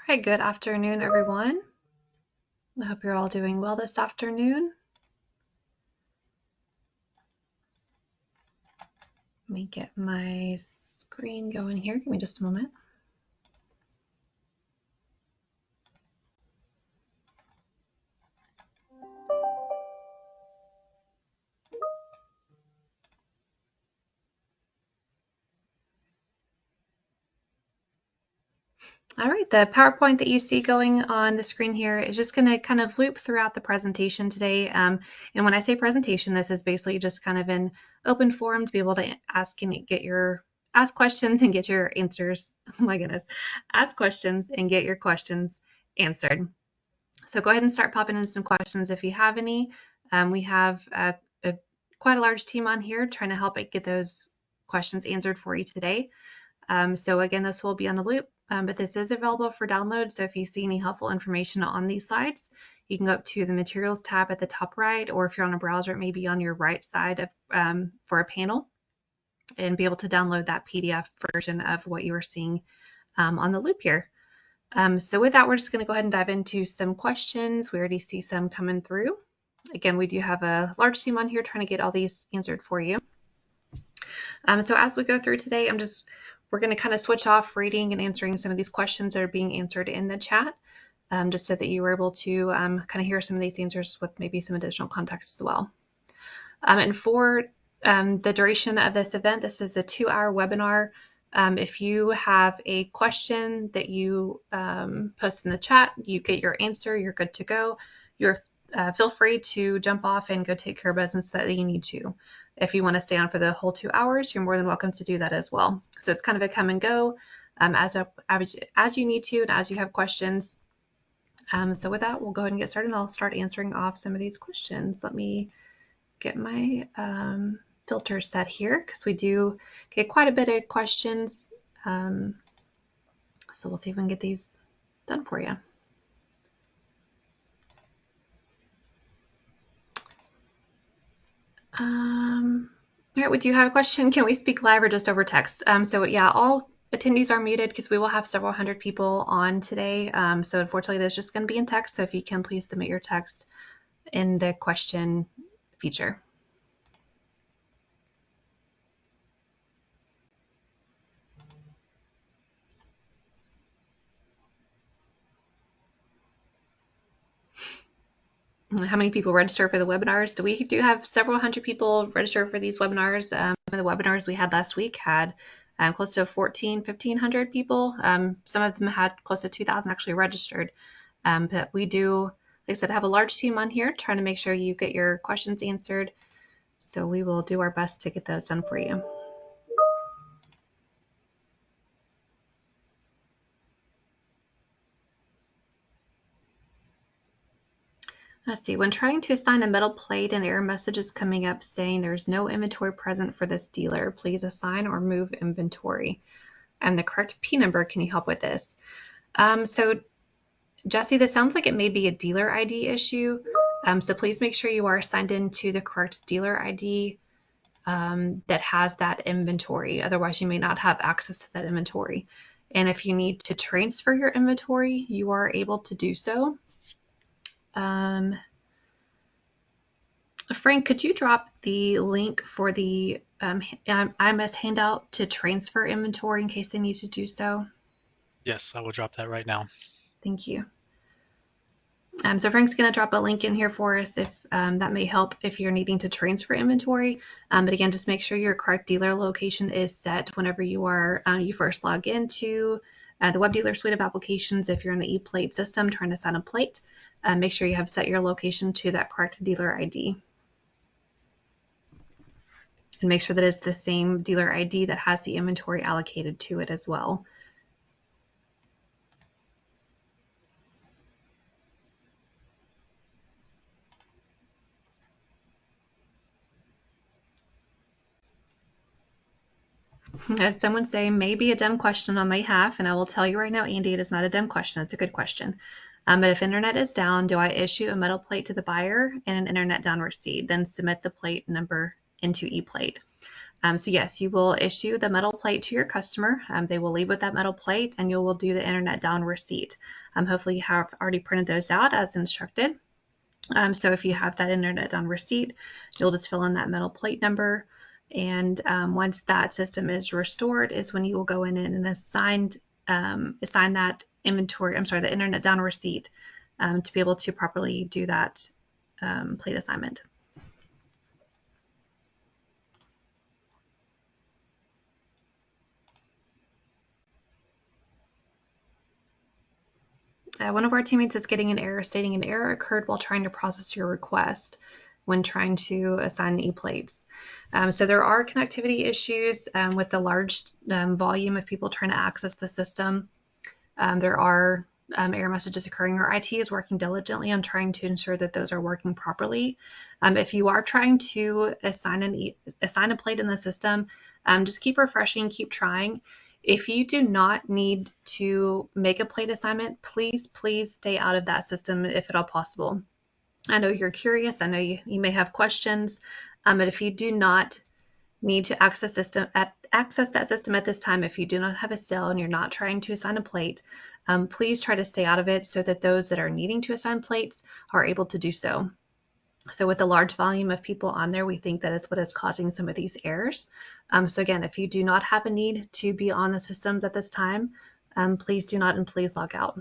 right, good afternoon, everyone. I hope you're all doing well this afternoon. Let me get my screen going here. Give me just a moment. All right, the PowerPoint that you see going on the screen here is just going to kind of loop throughout the presentation today. And when I say presentation, this is basically just kind of an open forum to be able to ask questions and get your answers. Oh my goodness, ask questions and get your questions answered. So go ahead and start popping in some questions if you have any. We have quite a large team on here trying to help get those questions answered for you today. So again, this will be on a loop, but this is available for download. So if you see any helpful information on these slides, you can go up to the materials tab at the top right, or if you're on a browser, it may be on your right side of for a panel, and be able to download that PDF version of what you are seeing on the loop here. So with that, we're just going to go ahead and dive into some questions. We already see some coming through. Again, we do have a large team on here trying to get all these answered for you. So as we go through today, we're going to kind of switch off reading and answering some of these questions that are being answered in the chat, just so that you were able to kind of hear some of these answers with maybe some additional context as well. And for the duration of this event, this is a 2-hour webinar. If you have a question that you post in the chat, you get your answer, you're good to go. Feel free to jump off and go take care of business that you need to. If you want to stay on for the whole 2 hours, you're more than welcome to do that as well. So it's kind of a come and go as you need to and as you have questions. So with that, we'll go ahead and get started, and I'll start answering off some of these questions. Let me get my filter set here because we do get quite a bit of questions. So we'll see if we can get these done for you. All right, we do have a question. Can we speak live or just over text? So yeah, all attendees are muted because we will have several hundred people on today. So unfortunately, that's just going to be in text. So if you can, please submit your text in the question feature. How many people register for the webinars? We do have several hundred people register for these webinars. Some of the webinars we had last week had close to 1,500 people. Some of them had close to 2,000 actually registered. But we do, like I said, have a large team on here trying to make sure you get your questions answered. So we will do our best to get those done for you. Let's see, when trying to assign a metal plate, an error message is coming up saying there's no inventory present for this dealer. Please assign or move inventory. And the correct P number, can you help with this? So Jesse, this sounds like it may be a dealer ID issue. So please make sure you are signed into the correct dealer ID that has that inventory. Otherwise, you may not have access to that inventory. And if you need to transfer your inventory, you are able to do so. Frank, could you drop the link for the IMS handout to transfer inventory in case they need to do so? Yes, I will drop that right now. Thank you. So Frank's going to drop a link in here for us if that may help if you're needing to transfer inventory. But again, just make sure your correct dealer location is set whenever you are you first log into the Web Dealer suite of applications. If you're in the ePlate system trying to sign a plate, make sure you have set your location to that correct dealer ID. And make sure that it's the same dealer ID that has the inventory allocated to it as well. As someone say, maybe a dumb question on my behalf, and I will tell you right now, Andy, it is not a dumb question. It's a good question. But if internet is down, do I issue a metal plate to the buyer and an internet down receipt, then submit the plate number into ePlate. So yes, you will issue the metal plate to your customer. They will leave with that metal plate, and you will do the internet down receipt. Hopefully you have already printed those out as instructed. So if you have that internet down receipt, you'll just fill in that metal plate number. And once that system is restored is when you will go in and assign that inventory, the internet down receipt to be able to properly do that plate assignment. One of our teammates is getting an error stating an error occurred while trying to process your request when trying to assign ePlates. So there are connectivity issues with the large volume of people trying to access the system. There are error messages occurring. Our IT is working diligently on trying to ensure that those are working properly. If you are trying to assign a plate in the system, just keep refreshing, keep trying. If you do not need to make a plate assignment, please stay out of that system if at all possible. I know you're curious. I know you may have questions, but if you do not need to access that system at this time, if you do not have a cell and you're not trying to assign a plate, please try to stay out of it so that those that are needing to assign plates are able to do so. So with the large volume of people on there, we think that is what is causing some of these errors. So again, if you do not have a need to be on the systems at this time, please do not, and please log out.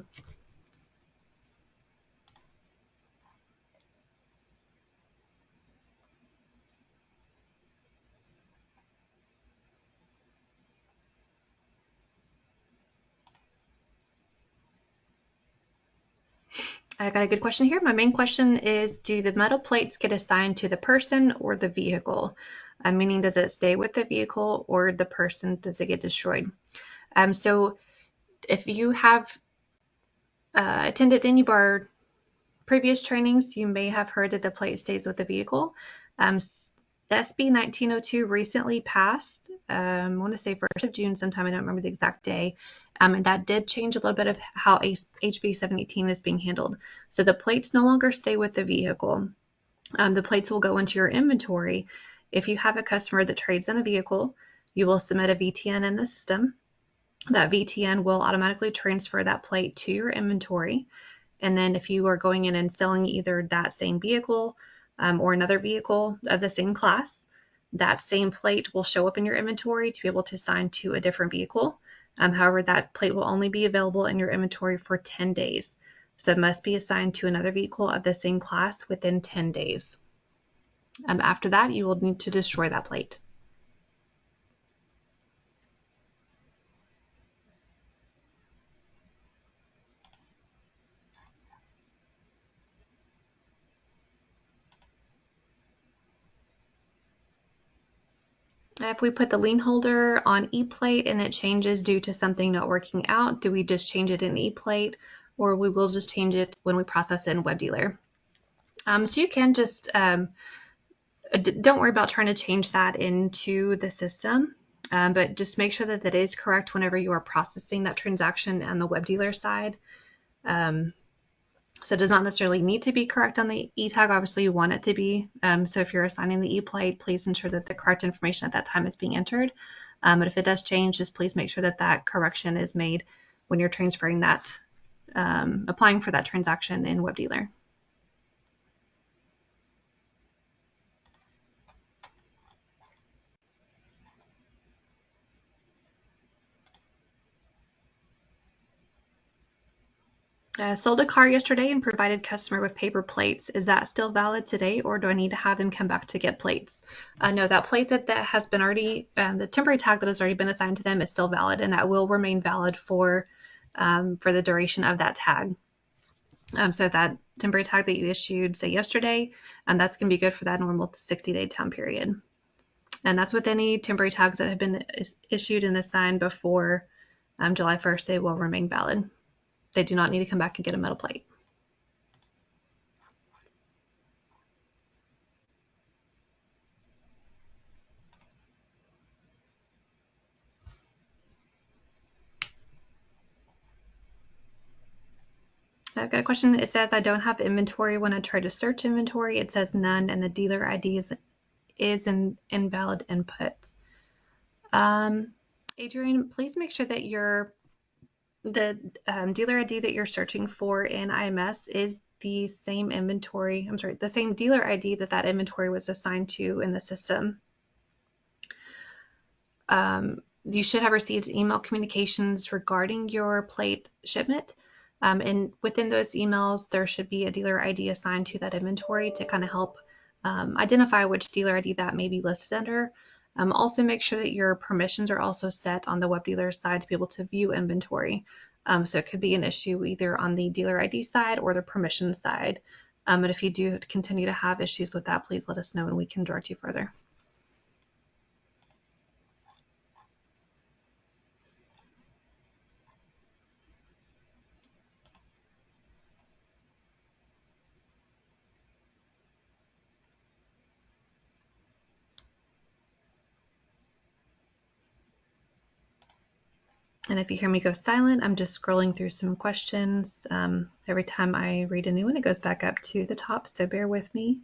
I got a good question here. My main question is, do the metal plates get assigned to the person or the vehicle? Meaning, does it stay with the vehicle or the person? Does it get destroyed? So if you have attended any of our previous trainings, you may have heard that the plate stays with the vehicle. SB 1902 recently passed, I want to say 1st of June sometime, I don't remember the exact day, and that did change a little bit of how HB 718 is being handled. So the plates no longer stay with the vehicle. The plates will go into your inventory. If you have a customer that trades in a vehicle, you will submit a VTN in the system. That VTN will automatically transfer that plate to your inventory. And then if you are going in and selling either that same vehicle or another vehicle of the same class, that same plate will show up in your inventory to be able to assign to a different vehicle. However, that plate will only be available in your inventory for 10 days. So it must be assigned to another vehicle of the same class within 10 days. After that, you will need to destroy that plate. If we put the lien holder on ePlate and it changes due to something not working out, do we just change it in ePlate, or we will just change it when we process it in WebDealer? So you can just, don't worry about trying to change that into the system, but just make sure that that is correct whenever you are processing that transaction on the WebDealer side. So it does not necessarily need to be correct on the eTag. Obviously, you want it to be. So if you're assigning the ePlate, please ensure that the correct information at that time is being entered. But if it does change, just please make sure that that correction is made when you're transferring that, applying for that transaction in WebDealer. Sold a car yesterday and provided customer with paper plates. Is that still valid today, or do I need to have them come back to get plates? No, that plate that has been already, the temporary tag that has already been assigned to them is still valid, and that will remain valid for the duration of that tag. So that temporary tag that you issued, say yesterday, that's going to be good for that normal 60-day time period. And that's with any temporary tags that have been issued and assigned before July 1st, they will remain valid. They do not need to come back and get a metal plate. I've got a question. It says I don't have inventory. When I try to search inventory, it says none, and the dealer ID is an invalid input. Adrian, please make sure that the dealer ID that you're searching for in IMS is the same the same dealer ID that inventory was assigned to in the system. You should have received email communications regarding your plate shipment. And within those emails, there should be a dealer ID assigned to that inventory to kind of help identify which dealer ID that may be listed under. Also make sure that your permissions are also set on the web dealer side to be able to view inventory. So it could be an issue either on the dealer ID side or the permission side. But if you do continue to have issues with that, please let us know and we can direct you further. And if you hear me go silent, I'm just scrolling through some questions. Every time I read a new one, it goes back up to the top, so bear with me.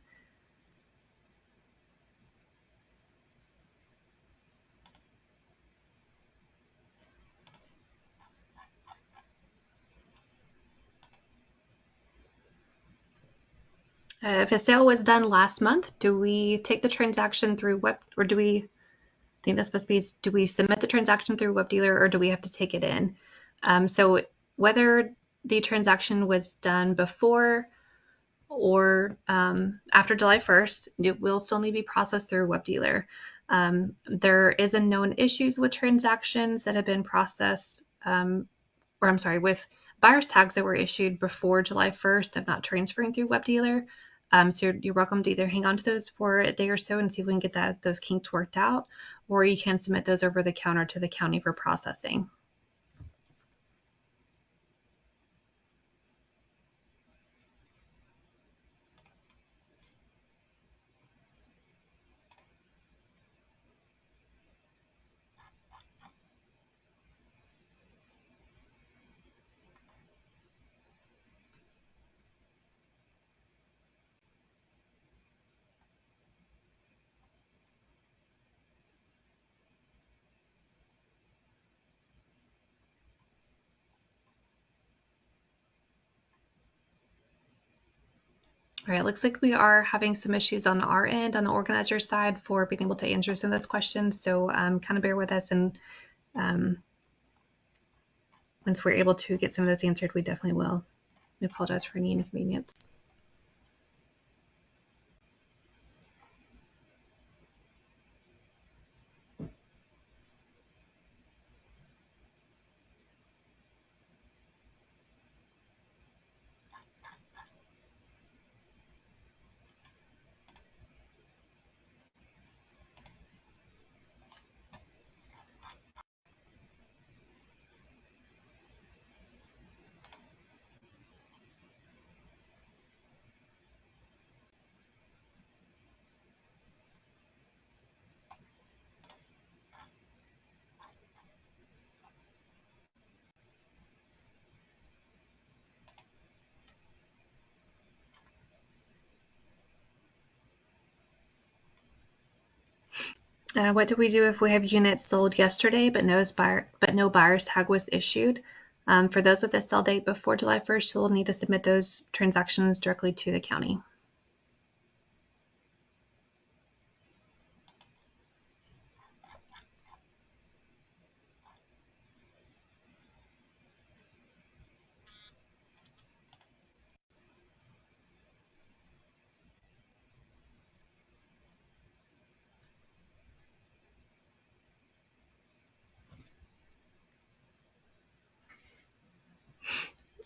If a sale was done last month, do we take the transaction through web, or do we, I think that's supposed to be, do we submit the transaction through web dealer or do we have to take it in? So whether the transaction was done before or after July 1st, it will still need to be processed through web dealer. There is a known issues with transactions that have been processed, with buyer's tags that were issued before July 1st of not transferring through web dealer. So you're welcome to either hang on to those for a day or so and see if we can get those kinks worked out, or you can submit those over the counter to the county for processing. All right, looks like we are having some issues on our end, on the organizer side, for being able to answer some of those questions. So kind of bear with us, and once we're able to get some of those answered, we definitely will. We apologize for any inconvenience. What do we do if we have units sold yesterday but no buyer's tag was issued? For those with a sell date before July 1st, you'll need to submit those transactions directly to the county.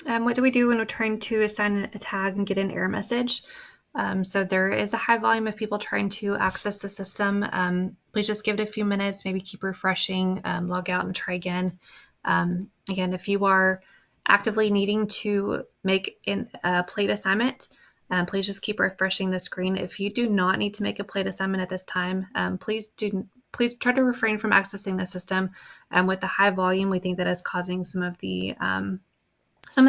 What do we do when we're trying to assign a tag and get an error message? So there is a high volume of people trying to access the system. Please just give it a few minutes, maybe keep refreshing, log out and try again. Again, if you are actively needing to make a plate assignment, please just keep refreshing the screen. If you do not need to make a plate assignment at this time, please try to refrain from accessing the system. With the high volume, we think that is causing some of the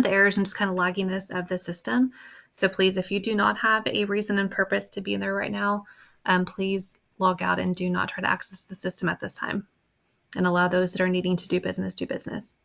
errors and just kind of lagginess of the system. So please, if you do not have a reason and purpose to be in there right now, please log out and do not try to access the system at this time, and allow those that are needing to do business, do business.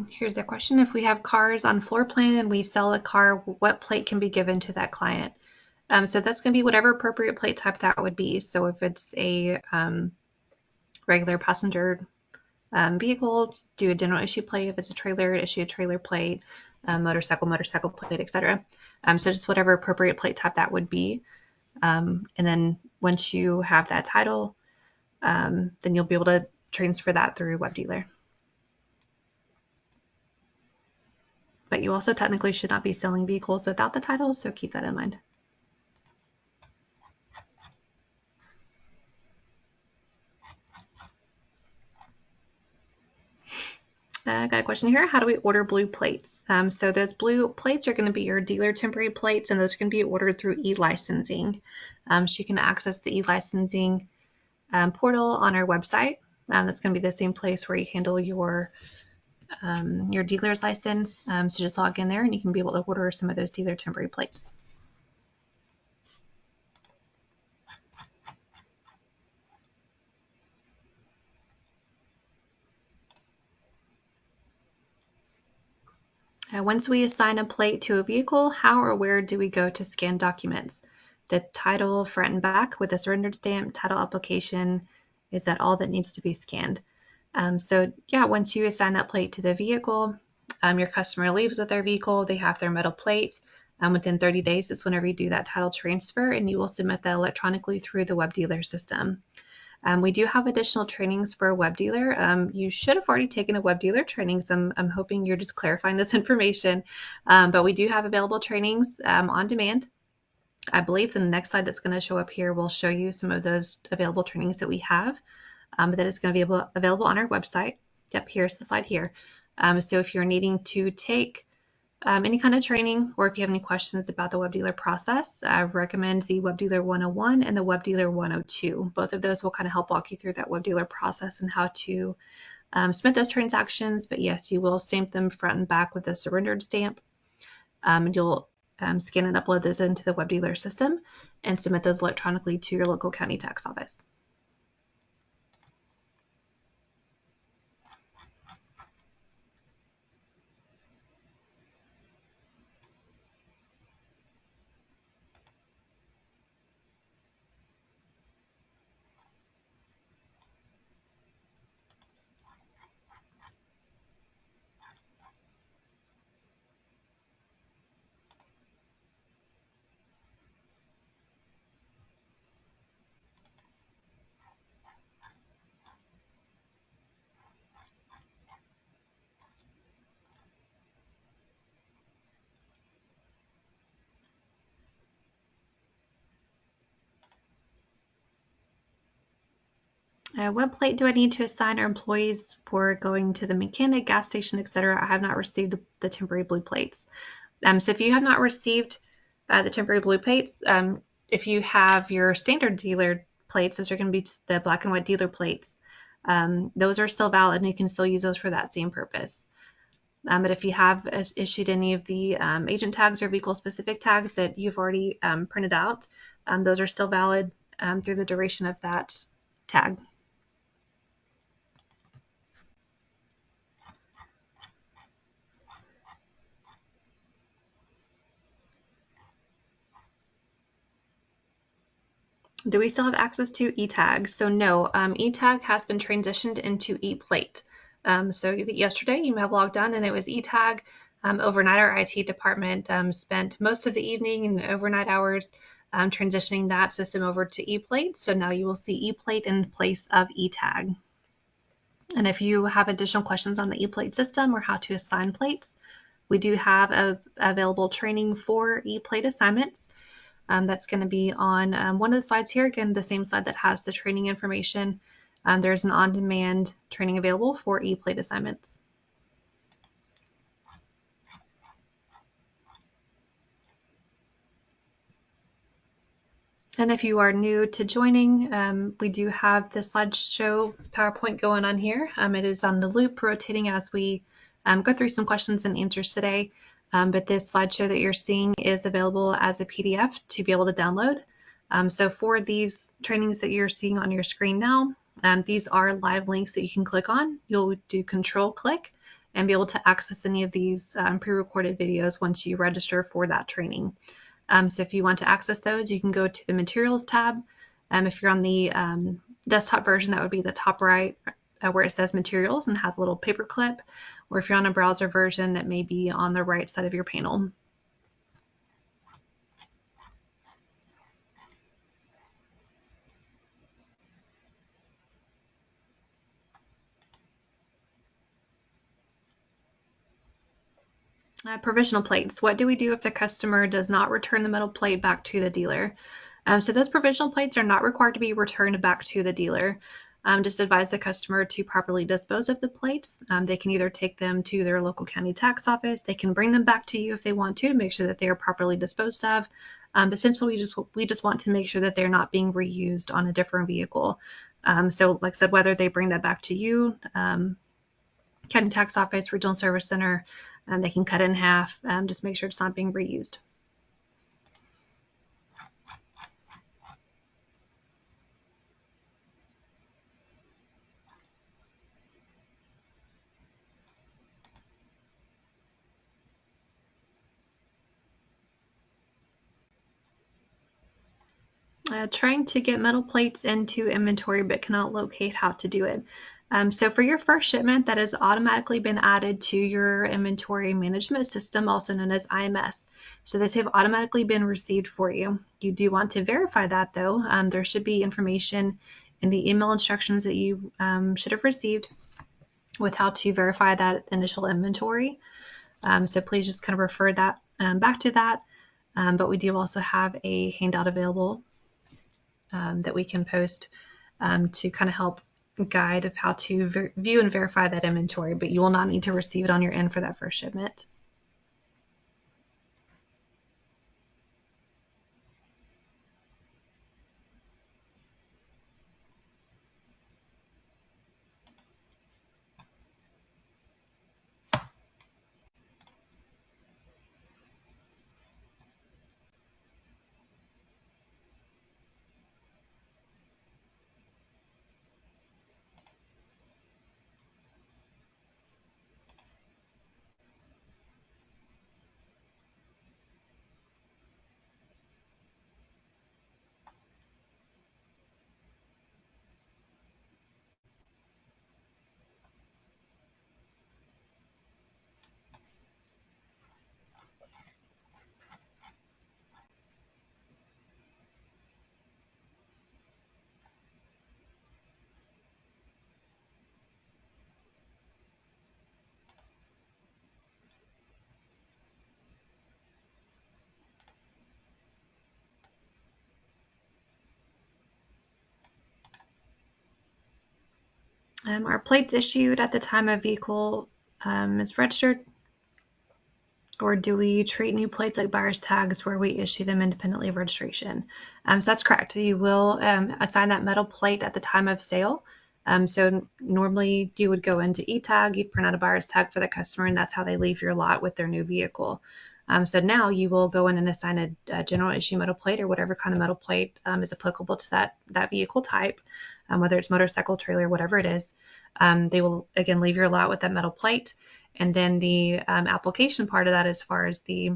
Here's the question. If we have cars on floor plan and we sell a car, what plate can be given to that client? So that's going to be whatever appropriate plate type that would be. So if it's a regular passenger vehicle, do a general issue plate. If it's a trailer, issue a trailer plate, motorcycle plate, etc. So just whatever appropriate plate type that would be. And then once you have that title, then you'll be able to transfer that through WebDealer. But you also technically should not be selling vehicles without the title, so keep that in mind. I got a question here. How do we order blue plates? So those blue plates are going to be your dealer temporary plates, and those can be ordered through e-licensing. So you can access the e-licensing portal on our website. That's going to be the same place where you handle your dealer's license. So just log in there and you can be able to order some of those dealer temporary plates. Once we assign a plate to a vehicle, how or where do we go to scan documents? The title front and back with a surrendered stamp, title application, is that all that needs to be scanned? So yeah, once you assign that plate to the vehicle, your customer leaves with their vehicle, they have their metal plate. Within 30 days is whenever you do that title transfer, and you will submit that electronically through the WebDealer system. We do have additional trainings for WebDealer. You should have already taken a WebDealer training, so I'm hoping you're just clarifying this information. But we do have available trainings on demand. I believe the next slide that's going to show up here will show you some of those available trainings that we have, but that is going to be available on our website. Yep, here's the slide here. So if you're needing to take any kind of training, or if you have any questions about the WebDealer process, I recommend the WebDealer 101 and the WebDealer 102. Both of those will kind of help walk you through that WebDealer process and how to submit those transactions. But yes, you will stamp them front and back with a surrendered stamp. And you'll scan and upload those into the WebDealer system and submit those electronically to your local county tax office. What plate do I need to assign our employees for going to the mechanic, gas station, etc.? I have not received the temporary blue plates. So if you have not received the temporary blue plates, if you have your standard dealer plates, those are going to be the black and white dealer plates. Those are still valid, and you can still use those for that same purpose. But if you have issued any of the agent tags or vehicle-specific tags that you've already printed out, those are still valid through the duration of that tag. Do we still have access to eTag? So no, eTag has been transitioned into ePlate. So yesterday you may have logged on and it was eTag. Overnight, our IT department spent most of the evening and overnight hours transitioning that system over to ePlate. So now you will see ePlate in place of eTag. And if you have additional questions on the ePlate system or how to assign plates, we do have available training for ePlate assignments. That's going to be on one of the slides here. Again, the same slide that has the training information. There's an on-demand training available for ePlate assignments. And if you are new to joining, we do have the slideshow PowerPoint going on here. It is on the loop, rotating as we go through some questions and answers today. But this slideshow that you're seeing is available as a PDF to be able to download. So for these trainings that you're seeing on your screen now, these are live links that you can click on. You'll do Control click and be able to access any of these pre-recorded videos once you register for that training. So if you want to access those, you can go to the Materials tab. If you're on the desktop version, that would be the top right where it says Materials and has a little paper clip. Or if you're on a browser version, it may be on the right side of your panel. Provisional plates. What do we do if the customer does not return the metal plate back to the dealer? So those provisional plates are not required to be returned back to the dealer. Just advise the customer to properly dispose of the plates. They can either take them to their local county tax office. They can bring them back to you if they want to make sure that they are properly disposed of. Essentially, we just want to make sure that they're not being reused on a different vehicle. So like I said, whether they bring that back to you, county tax office, regional service center, they can cut it in half. Just make sure it's not being reused. Trying to get metal plates into inventory but cannot locate how to do it. So for your first shipment, that has automatically been added to your inventory management system, also known as IMS. So this have automatically been received for you. You do want to verify that though. There should be information in the email instructions that you should have received with how to verify that initial inventory. So please just kind of refer that back to that. But we do also have a handout available that we can post to kind of help guide of how to view and verify that inventory, but you will not need to receive it on your end for that first shipment. Are plates issued at the time a vehicle is registered? Or do we treat new plates like buyer's tags where we issue them independently of registration? So that's correct. You will assign that metal plate at the time of sale. So normally you would go into eTag, you'd print out a buyer's tag for the customer, and that's how they leave your lot with their new vehicle. So now you will go in and assign a general issue metal plate or whatever kind of metal plate is applicable to that vehicle type, whether it's motorcycle, trailer, whatever it is. They will, again, leave your lot with that metal plate. And then the application part of that, as far as the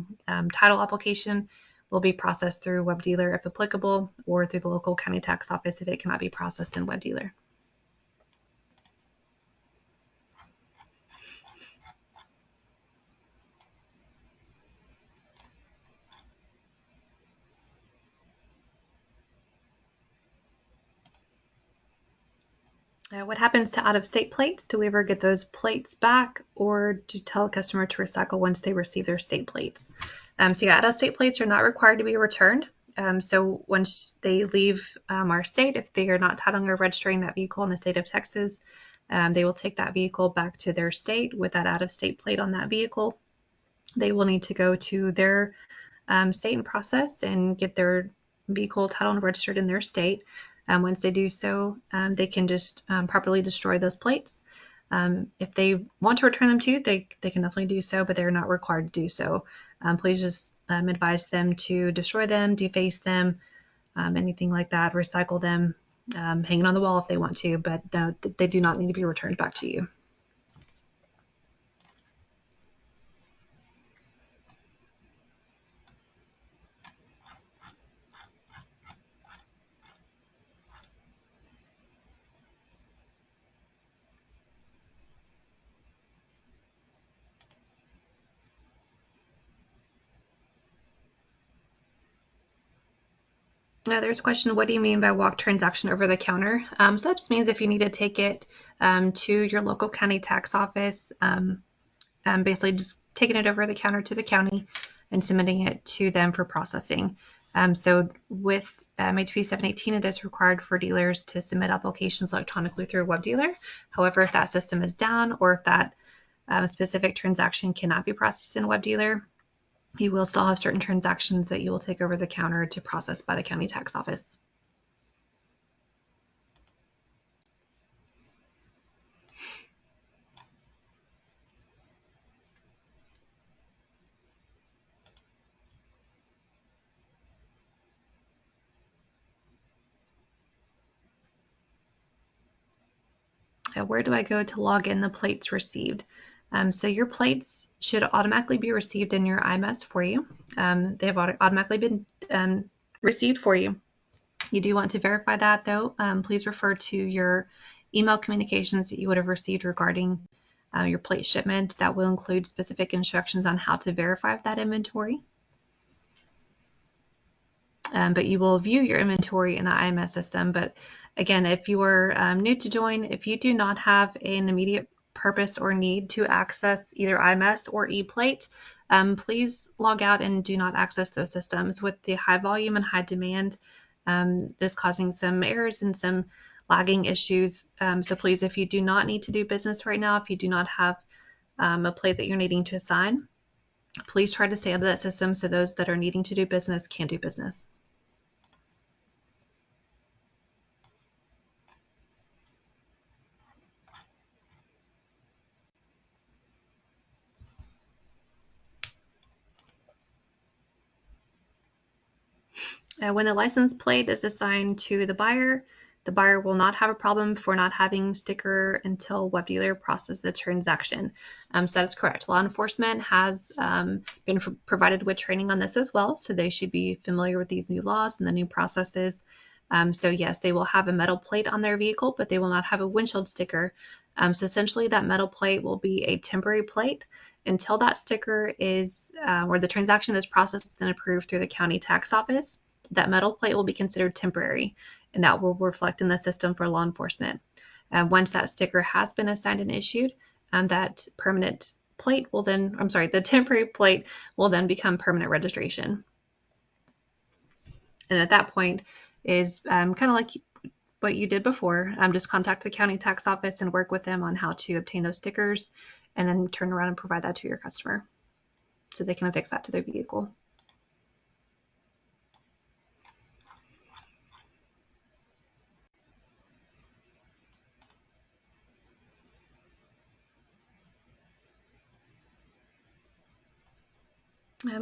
title application, will be processed through WebDealer if applicable, or through the local county tax office if it cannot be processed in WebDealer. What happens to out-of-state plates? Do we ever get those plates back, or do you tell a customer to recycle once they receive their state plates? So yeah, out-of-state plates are not required to be returned. So once they leave our state, if they are not titling or registering that vehicle in the state of Texas, they will take that vehicle back to their state with that out-of-state plate on that vehicle. They will need to go to their state and process and get their vehicle titled and registered in their state. Once they do so, they can just properly destroy those plates. If they want to return them to you, they can definitely do so, but they're not required to do so. Please just advise them to destroy them, deface them, anything like that, recycle them, hang it on the wall if they want to, but no, they do not need to be returned back to you. There's a question, what do you mean by walk transaction over the counter? So that just means if you need to take it to your local county tax office, basically just taking it over the counter to the county and submitting it to them for processing. So with HB 718, it is required for dealers to submit applications electronically through a web dealer. However, if that system is down or if that specific transaction cannot be processed in a web dealer, you will still have certain transactions that you will take over the counter to process by the county tax office. Where do I go to log in the plates received? So your plates should automatically be received in your IMS for you. They have automatically been received for you. You do want to verify that though. Please refer to your email communications that you would have received regarding your plate shipment. That will include specific instructions on how to verify that inventory. But you will view your inventory in the IMS system. But again, if you are new to join, if you do not have an immediate purpose or need to access either IMS or ePlate, please log out and do not access those systems. With the high volume and high demand, it is causing some errors and some lagging issues. So please, if you do not need to do business right now, if you do not have a plate that you're needing to assign, please try to stay out of that system so those that are needing to do business can do business. When the license plate is assigned to the buyer will not have a problem for not having sticker until web dealer processes the transaction. So that is correct. Law enforcement has been provided with training on this as well, so they should be familiar with these new laws and the new processes. So yes, they will have a metal plate on their vehicle, but they will not have a windshield sticker. So essentially that metal plate will be a temporary plate until that sticker is, or the transaction is processed and approved through the county tax office. That metal plate will be considered temporary, and that will reflect in the system for law enforcement. Once that sticker has been assigned and issued, that permanent plate will then, the temporary plate will then become permanent registration. And at that point is kind of like what you did before, just contact the county tax office and work with them on how to obtain those stickers and then turn around and provide that to your customer so they can affix that to their vehicle.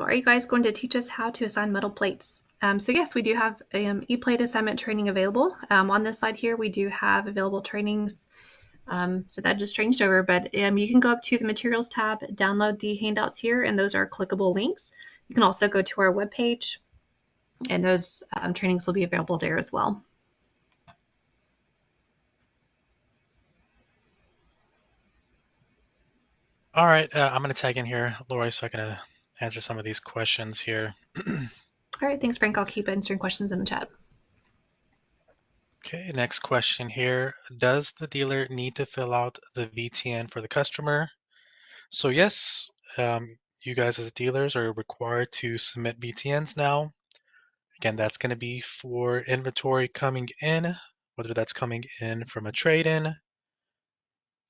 Are you guys going to teach us how to assign metal plates? So yes, we do have ePlate assignment training available. On this slide here, we do have available trainings. So that just changed over, but you can go up to the materials tab, download the handouts here, and those are clickable links. You can also go to our webpage, and those trainings will be available there as well. All right, I'm going to tag in here, Lori, so I can answer some of these questions here. All right, thanks, Frank. I'll keep answering questions in the chat. Okay, next question here. Does the dealer need to fill out the VTN for the customer? So yes, you guys as dealers are required to submit VTNs now. Again, that's going to be for inventory coming in, whether that's coming in from a trade-in,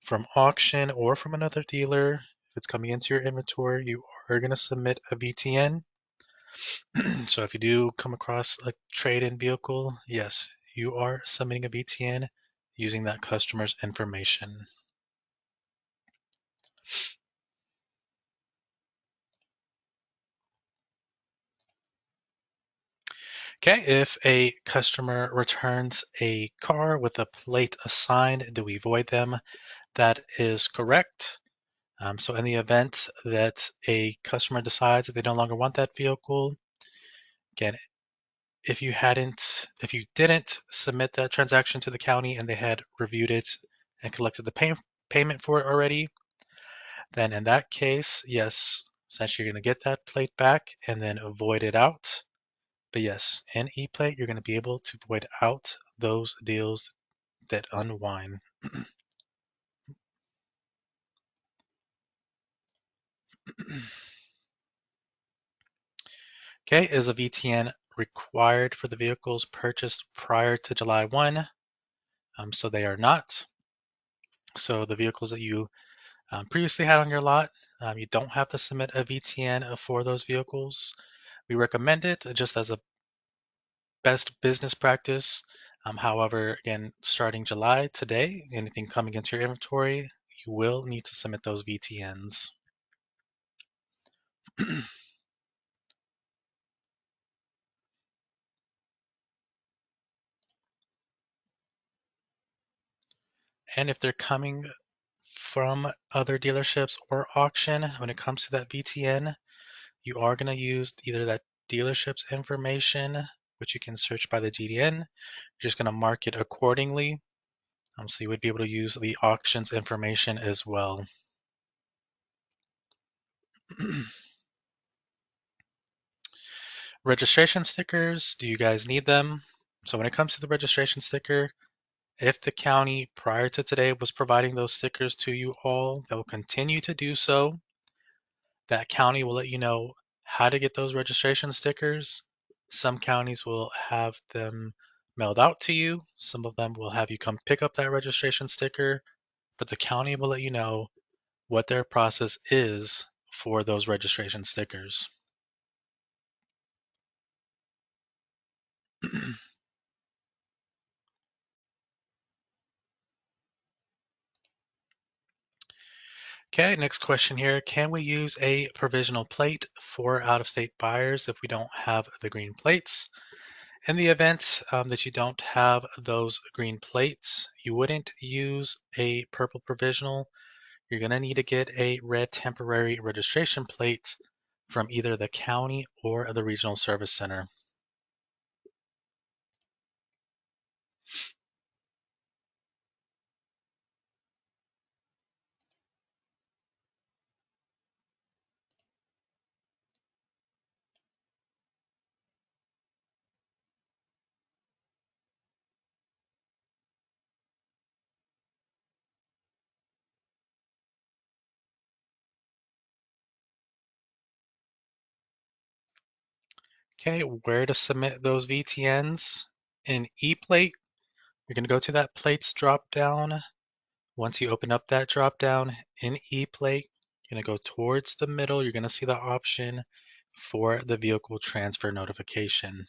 from auction, or from another dealer. If it's coming into your inventory, you are going to submit a VTN. So if you do come across a trade-in vehicle, yes, you are submitting a VTN using that customer's information. Okay, if a customer returns a car with a plate assigned, do we void them? That is correct. So in the event that a customer decides that they no longer want that vehicle, again, if you didn't submit that transaction to the county and they had reviewed it and collected the payment for it already, then in that case, yes, essentially you're going to get that plate back and then void it out. But yes, in ePlate, you're going to be able to void out those deals that unwind. Okay, is a VTN required for the vehicles purchased prior to July 1? So they are not. So the vehicles that you previously had on your lot, you don't have to submit a VTN for those vehicles. We recommend it just as a best business practice. However, again, starting July today, anything coming into your inventory, you will need to submit those VTNs. And if they're coming from other dealerships or auction, when it comes to that VTN, you are going to use either that dealership's information, which you can search by the GDN. You're just going to mark it accordingly. So you would be able to use the auction's information as well. Registration stickers, do you guys need them? So when it comes to the registration sticker, if the county prior to today was providing those stickers to you all, they'll continue to do so. That county will let you know how to get those registration stickers. Some counties will have them mailed out to you. Some of them will have you come pick up that registration sticker, but the county will let you know what their process is for those registration stickers. Okay, next question here. Can we use a provisional plate for out-of-state buyers if we don't have the green plates? In the event that you don't have those green plates, you wouldn't use a purple provisional. You're going to need to get a red temporary registration plate from either the county or the regional service center. Okay, where to submit those VTNs? In ePlate, you're going to go to that plates drop down. Once you open up that drop down in ePlate, you're going to go towards the middle. You're going to see the option for the vehicle transfer notification.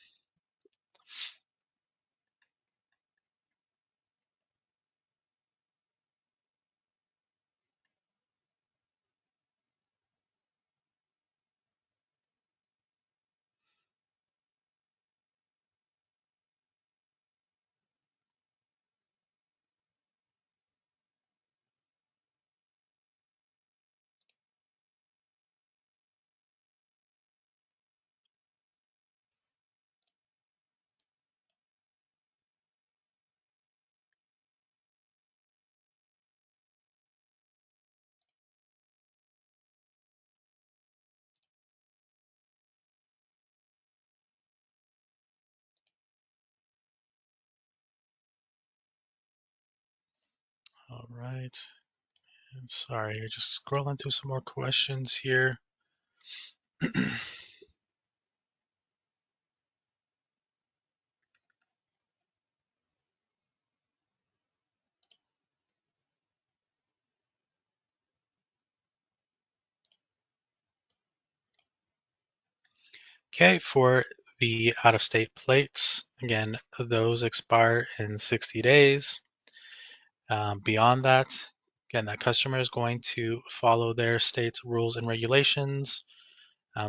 All right. And sorry, you're just scrolling through some more questions here. Okay, for the out-of-state plates, again, those expire in 60 days. Beyond that, again, that customer is going to follow their state's rules and regulations.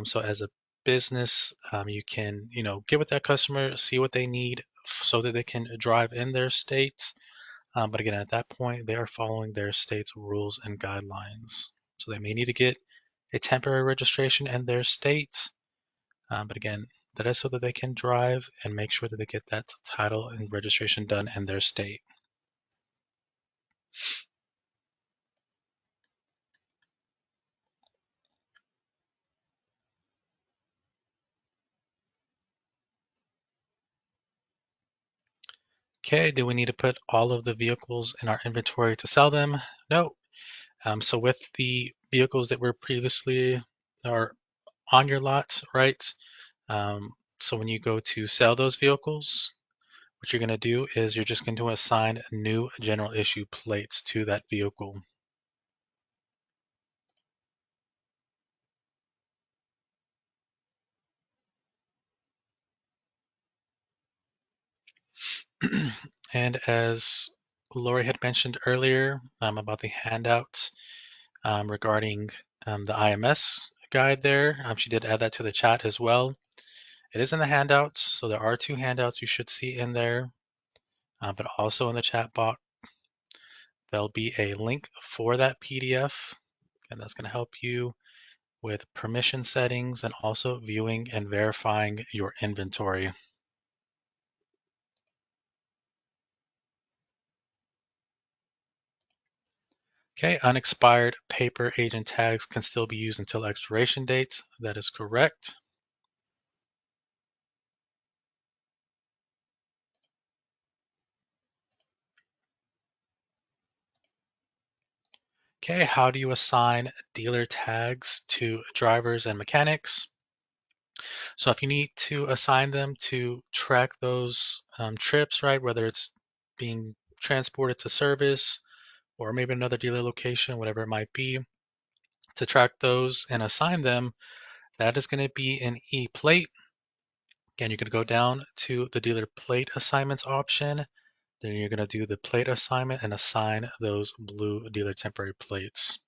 So as a business, you can, get with that customer, see what they need so that they can drive in their states. But again, at that point, they are following their state's rules and guidelines. So they may need to get a temporary registration in their states. But again, that is so that they can drive and make sure that they get that title and registration done in their state. Okay, do we need to put all of the vehicles in our inventory to sell them? No. So with the vehicles that were previously or on your lot, right? So when you go to sell those vehicles, what you're going to do is you're just going to assign new general issue plates to that vehicle. And as Lori had mentioned earlier about the handouts regarding the IMS guide there, she did add that to the chat as well. It is in the handouts, so there are 2 handouts you should see in there, but also in the chat box, there'll be a link for that PDF, and that's going to help you with permission settings and also viewing and verifying your inventory. Okay, unexpired paper agent tags can still be used until expiration dates. That is correct. Okay, how do you assign dealer tags to drivers and mechanics? So if you need to assign them to track those trips, right, whether it's being transported to service or maybe another dealer location, whatever it might be, to track those and assign them, that is going to be an e-plate. Again, you're going to go down to the dealer plate assignments option. Then you're going to do the plate assignment and assign those blue dealer temporary plates.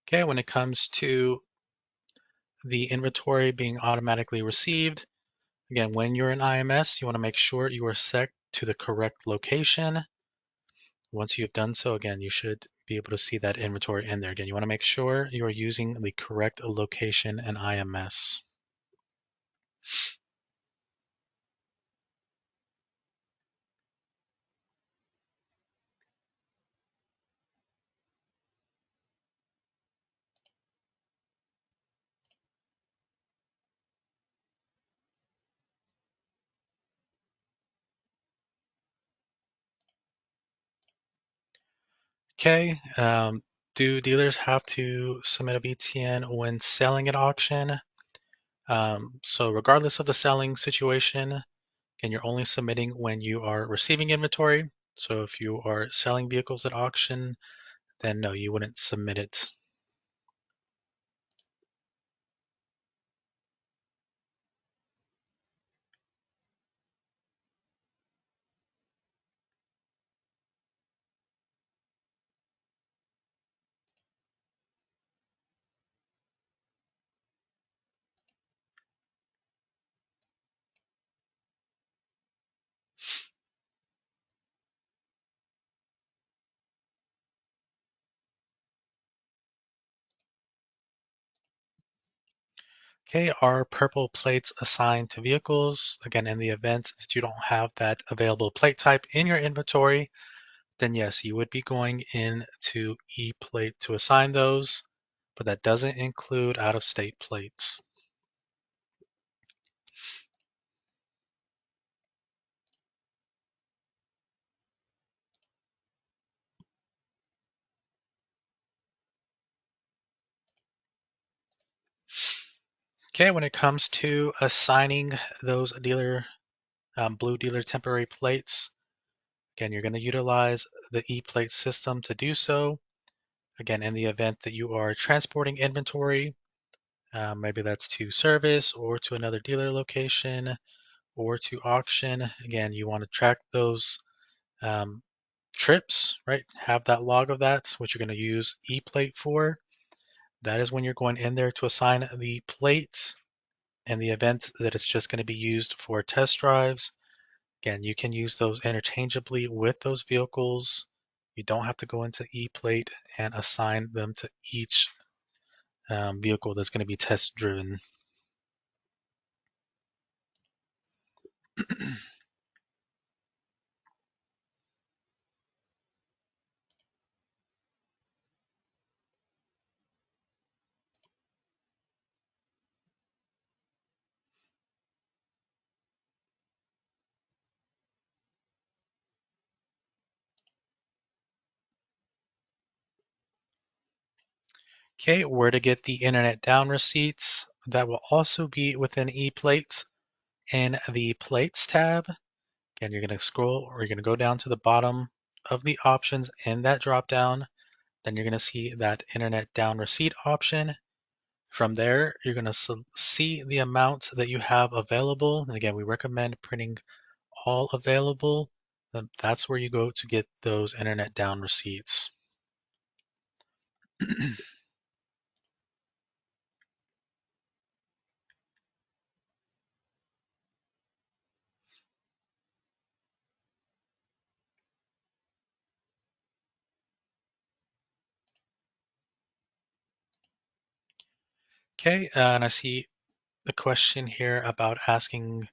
Okay, when it comes to the inventory being automatically received, again, when you're in IMS, you want to make sure you are set to the correct location. Once you've done so, again, you should be able to see that inventory in there. Again, you want to make sure you are using the correct location in IMS. Okay, do dealers have to submit a VTN when selling at auction? So regardless of the selling situation, and you're only submitting when you are receiving inventory. So if you are selling vehicles at auction, then no, you wouldn't submit it. Okay, are purple plates assigned to vehicles? Again, in the event that you don't have that available plate type in your inventory, then yes, you would be going into ePlate to assign those, but that doesn't include out-of-state plates. Okay, when it comes to assigning those blue dealer temporary plates, again, you're going to utilize the ePlate system to do so. Again, in the event that you are transporting inventory, maybe that's to service or to another dealer location or to auction. Again, you want to track those um, trips, right? Have that log of that, which you're going to use ePlate for. That is when you're going in there to assign the plate. In the event that it's just going to be used for test drives, again, you can use those interchangeably with those vehicles. You don't have to go into ePlate and assign them to each vehicle that's going to be test driven. Okay, where to get the internet down receipts? That will also be within ePlate in the Plates tab. Again, you're going to scroll or you're going to go down to the bottom of the options in that dropdown. Then you're going to see that internet down receipt option. From there, you're going to see the amount that you have available. And again, we recommend printing all available. That's where you go to get those internet down receipts. Okay, and I see the question here about asking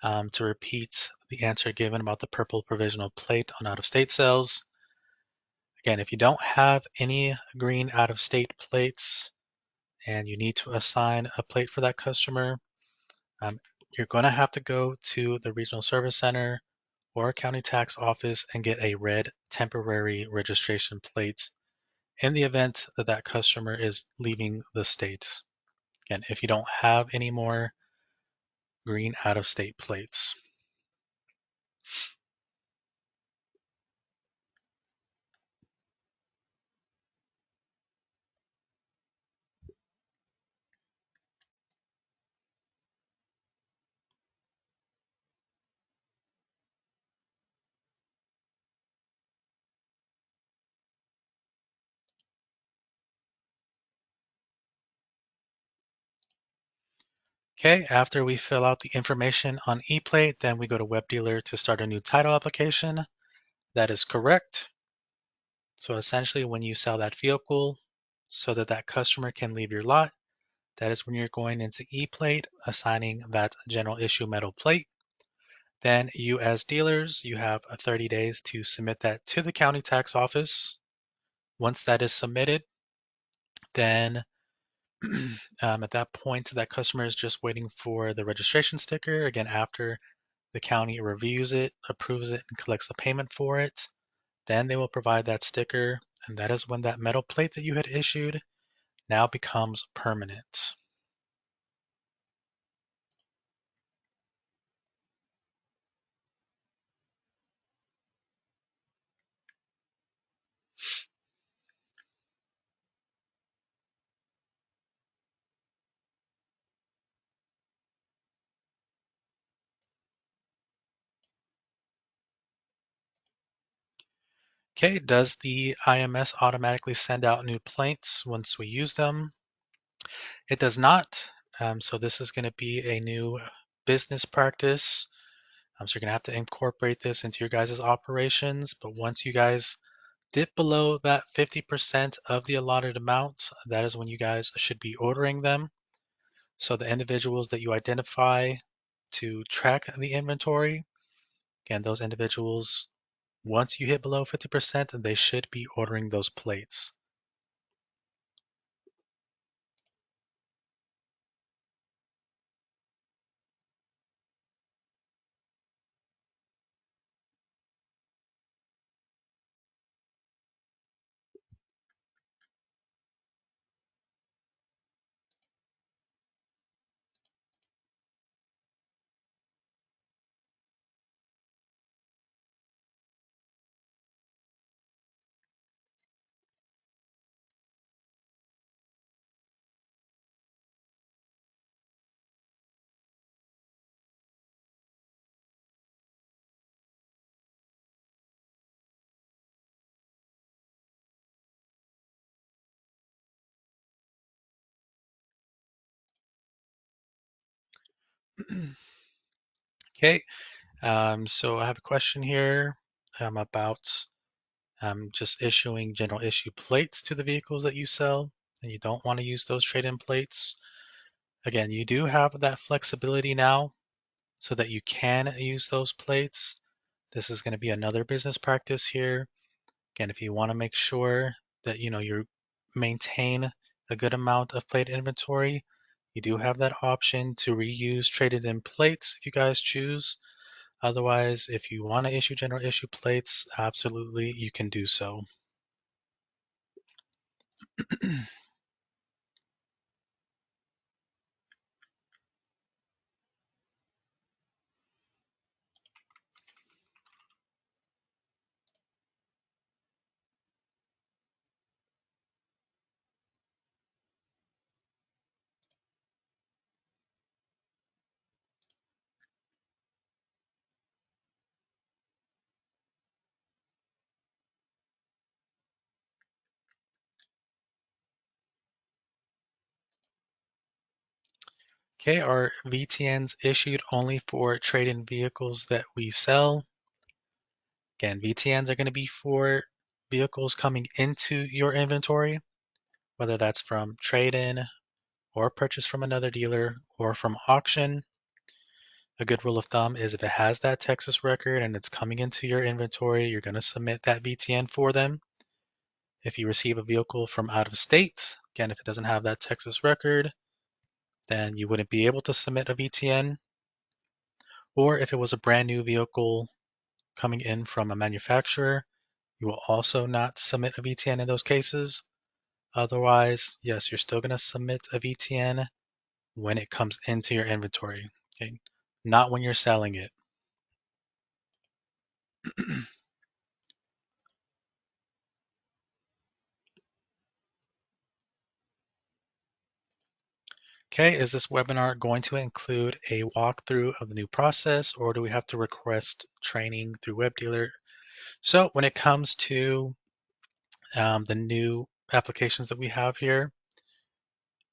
to repeat the answer given about the purple provisional plate on out-of-state sales. Again, if you don't have any green out-of-state plates and you need to assign a plate for that customer, um, you're going to have to go to the Regional Service Center or County Tax Office and get a red temporary registration plate in the event that that customer is leaving the state. Again, if you don't have any more green out-of-state plates. Okay, after we fill out the information on ePlate, then we go to WebDealer to start a new title application. That is correct. So essentially when you sell that vehicle so that that customer can leave your lot, that is when you're going into ePlate, assigning that general issue metal plate. Then you as dealers, you have 30 days to submit that to the county tax office. Once that is submitted, then at that point, that customer is just waiting for the registration sticker. Again, after the county reviews it, approves it, and collects the payment for it, then they will provide that sticker, and that is when that metal plate that you had issued now becomes permanent. Okay, does the IMS automatically send out new plates once we use them? It does not. So this is going to be a new business practice. So you're going to have to incorporate this into your guys' operations. But once you guys dip below that 50% of the allotted amount, that is when you guys should be ordering them. So the individuals that you identify to track the inventory, again, those individuals, once you hit below 50%, they should be ordering those plates. Okay, so I have a question here about just issuing general issue plates to the vehicles that you sell, and you don't want to use those trade-in plates. Again, you do have that flexibility now so that you can use those plates. This is going to be another business practice here. Again, if you want to make sure that you maintain a good amount of plate inventory, you do have that option to reuse traded in plates if you guys choose. Otherwise, if you want to issue general issue plates, absolutely you can do so. Okay, are VTNs issued only for trade-in vehicles that we sell? Again, VTNs are going to be for vehicles coming into your inventory, whether that's from trade-in or purchase from another dealer or from auction. A good rule of thumb is if it has that Texas record and it's coming into your inventory, you're going to submit that VTN for them. If you receive a vehicle from out of state, again, if it doesn't have that Texas record, then you wouldn't be able to submit a VTN. Or if it was a brand new vehicle coming in from a manufacturer, you will also not submit a VTN in those cases. Otherwise, yes, you're still going to submit a VTN when it comes into your inventory, okay? Not when you're selling it. Okay, is this webinar going to include a walkthrough of the new process, or do we have to request training through WebDealer? So when it comes to the new applications that we have here,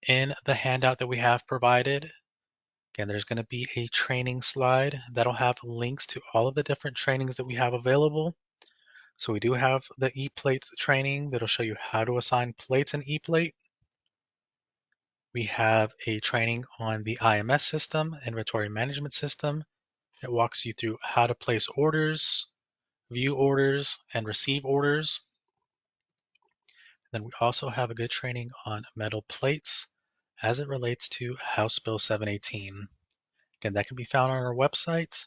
in the handout that we have provided, again, there's going to be a training slide that'll have links to all of the different trainings that we have available. So we do have the ePlates training that'll show you how to assign plates in ePlate. We have a training on the IMS system, inventory management system. It walks you through how to place orders, view orders, and receive orders. Then we also have a good training on metal plates as it relates to House Bill 718. Again, that can be found on our website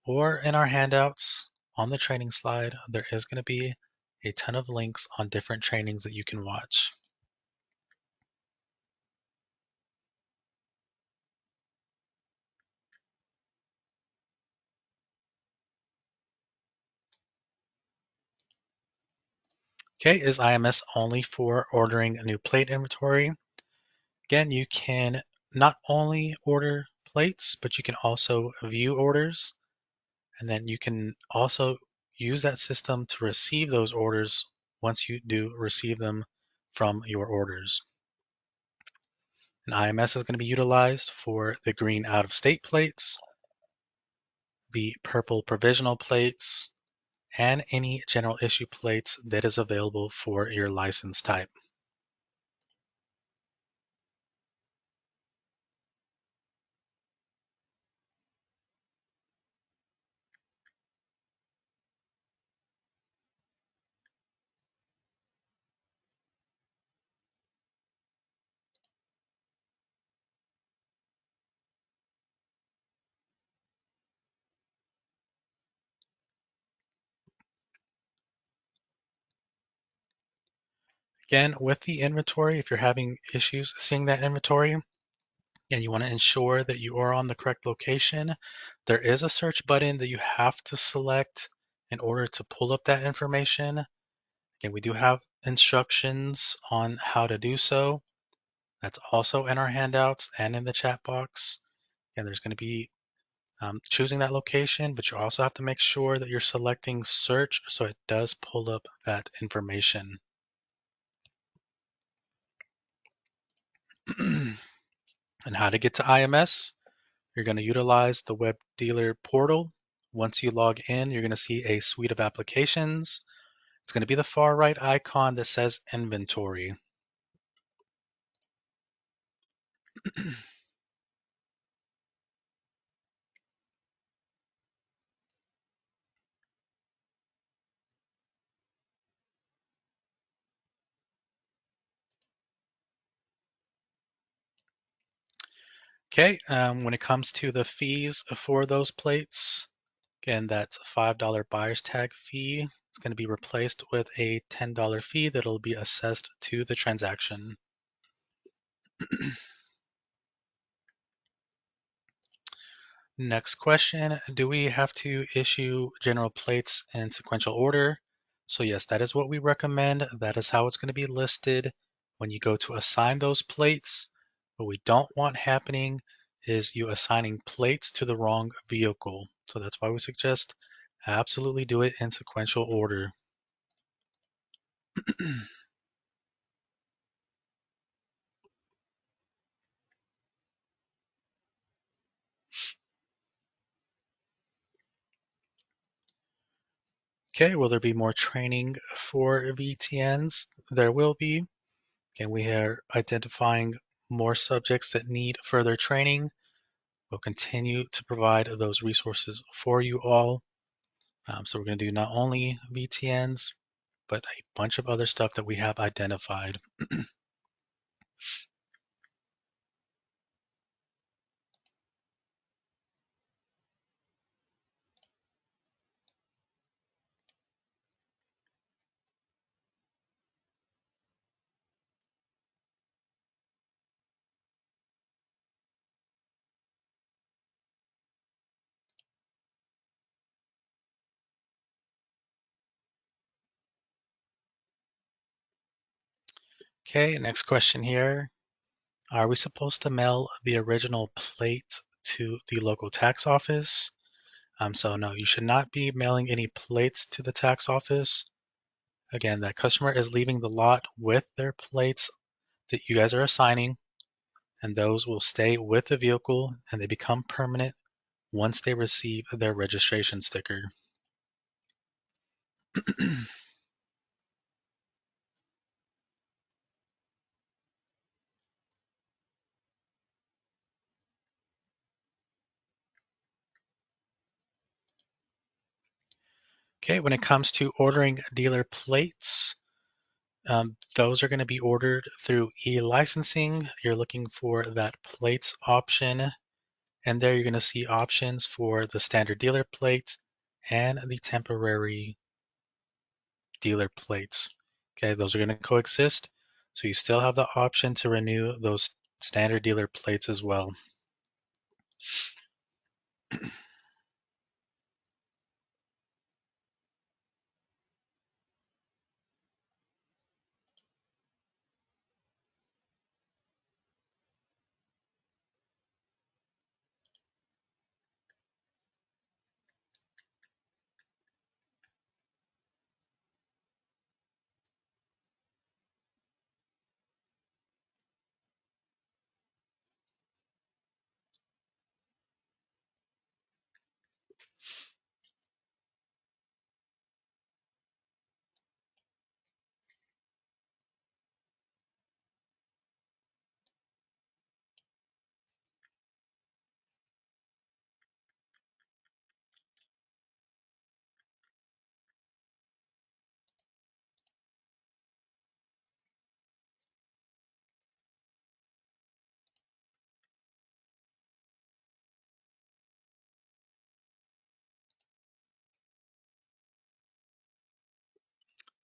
or in our handouts on the training slide. There is going to be a ton of links on different trainings that you can watch. Okay, is IMS only for ordering a new plate inventory? Again, you can not only order plates, but you can also view orders. And then you can also use that system to receive those orders once you do receive them from your orders. And IMS is going to be utilized for the green out-of-state plates, the purple provisional plates, and any general issue plates that is available for your license type. Again, with the inventory, if you're having issues seeing that inventory and you want to ensure that you are on the correct location, there is a search button that you have to select in order to pull up that information. Again, we do have instructions on how to do so. That's also in our handouts and in the chat box. And there's going to be choosing that location, but you also have to make sure that you're selecting search so it does pull up that information. And how to get to IMS, you're going to utilize the web dealer portal. Once you log in, you're going to see a suite of applications. It's going to be the far right icon that says inventory. Okay, when it comes to the fees for those plates, again, that $5 buyer's tag fee is going to be replaced with a $10 fee that'll be assessed to the transaction. Next question, do we have to issue general plates in sequential order? So yes, that is what we recommend. That is how it's going to be listed when you go to assign those plates. What we don't want happening is you assigning plates to the wrong vehicle. So that's why we suggest absolutely do it in sequential order. Okay, will there be more training for VTNs? There will be. Again, we are identifying more subjects that need further training. We'll continue to provide those resources for you all. So we're going to do not only VTNs, but a bunch of other stuff that we have identified. Okay, next question here. Are we supposed to mail the original plate to the local tax office? So no, you should not be mailing any plates to the tax office. Again, that customer is leaving the lot with their plates that you guys are assigning, and those will stay with the vehicle and they become permanent once they receive their registration sticker. Okay, when it comes to ordering dealer plates, those are going to be ordered through e-licensing. You're looking for that plates option, and there you're going to see options for the standard dealer plate and the temporary dealer plates. Okay, those are going to coexist. So you still have the option to renew those standard dealer plates as well.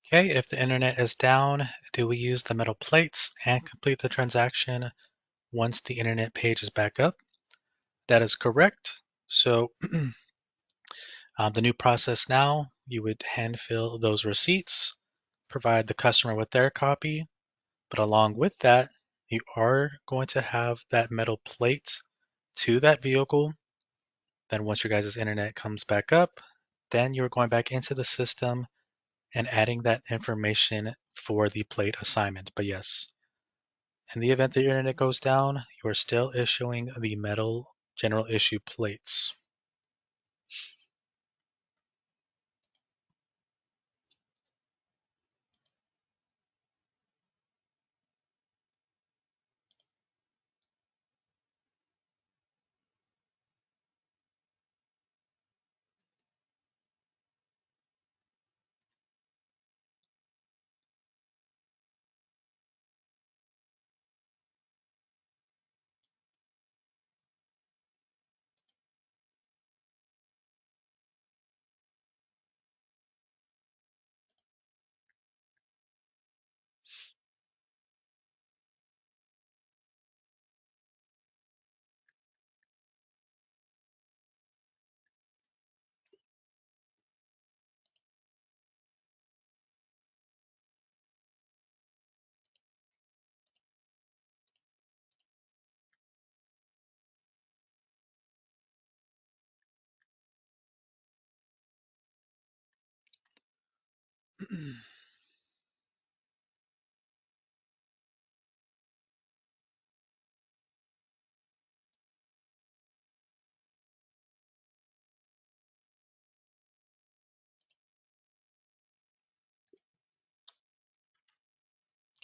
Okay, if the internet is down, do we use the metal plates and complete the transaction once the internet page is back up? That is correct. So the new process now, you would hand fill those receipts, provide the customer with their copy, but along with that, you are going to have that metal plate to that vehicle. Then once your guys' internet comes back up, then you're going back into the system and adding that information for the plate assignment. But yes, in the event the internet goes down, you are still issuing the metal general issue plates.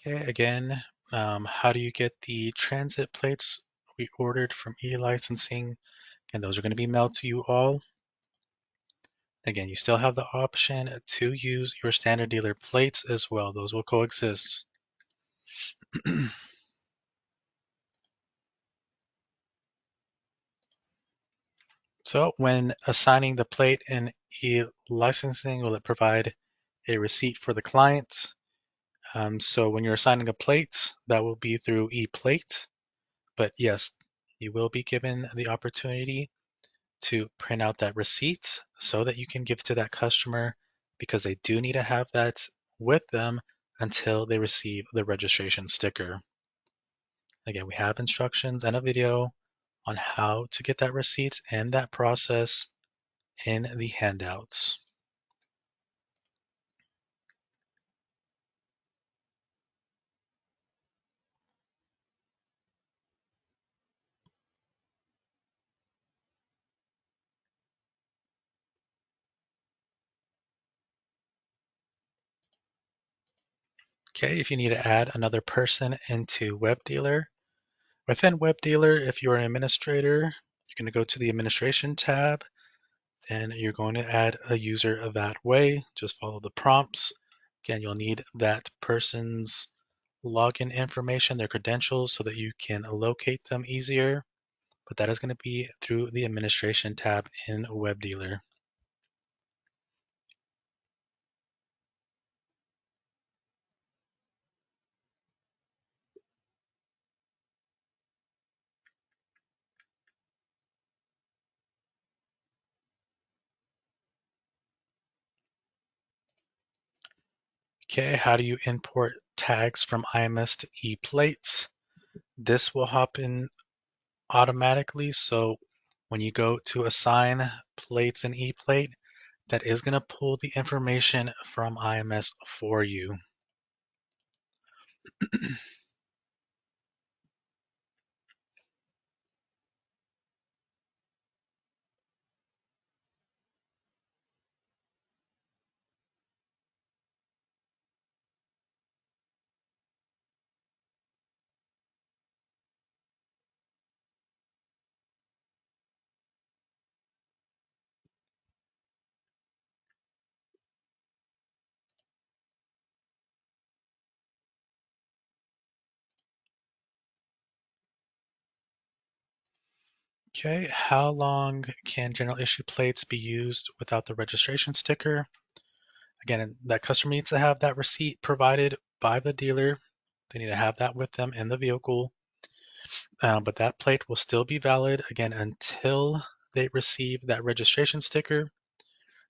Okay, again, how do you get the transit plates we ordered from e-licensing? And those are going to be mailed to you all. Again, you still have the option to use your standard dealer plates as well. Those will coexist. So when assigning the plate in e-licensing, will it provide a receipt for the client? So when you're assigning a plate, that will be through ePlate. But yes, you will be given the opportunity to print out that receipt so that you can give to that customer because they do need to have that with them until they receive the registration sticker. Again, we have instructions and a video on how to get that receipt and that process in the handouts. Okay, if you need to add another person into WebDealer, within WebDealer, if you're an administrator, you're going to go to the administration tab, and you're going to add a user that way. Just follow the prompts. Again, you'll need that person's login information, their credentials, so that you can locate them easier. But that is going to be through the administration tab in WebDealer. Okay, how do you import tags from IMS to ePlates? This will happen automatically. So when you go to assign plates in ePlate, that is going to pull the information from IMS for you. Okay, how long can general issue plates be used without the registration sticker? Again, that customer needs to have that receipt provided by the dealer. They need to have that with them in the vehicle. But that plate will still be valid again until they receive that registration sticker.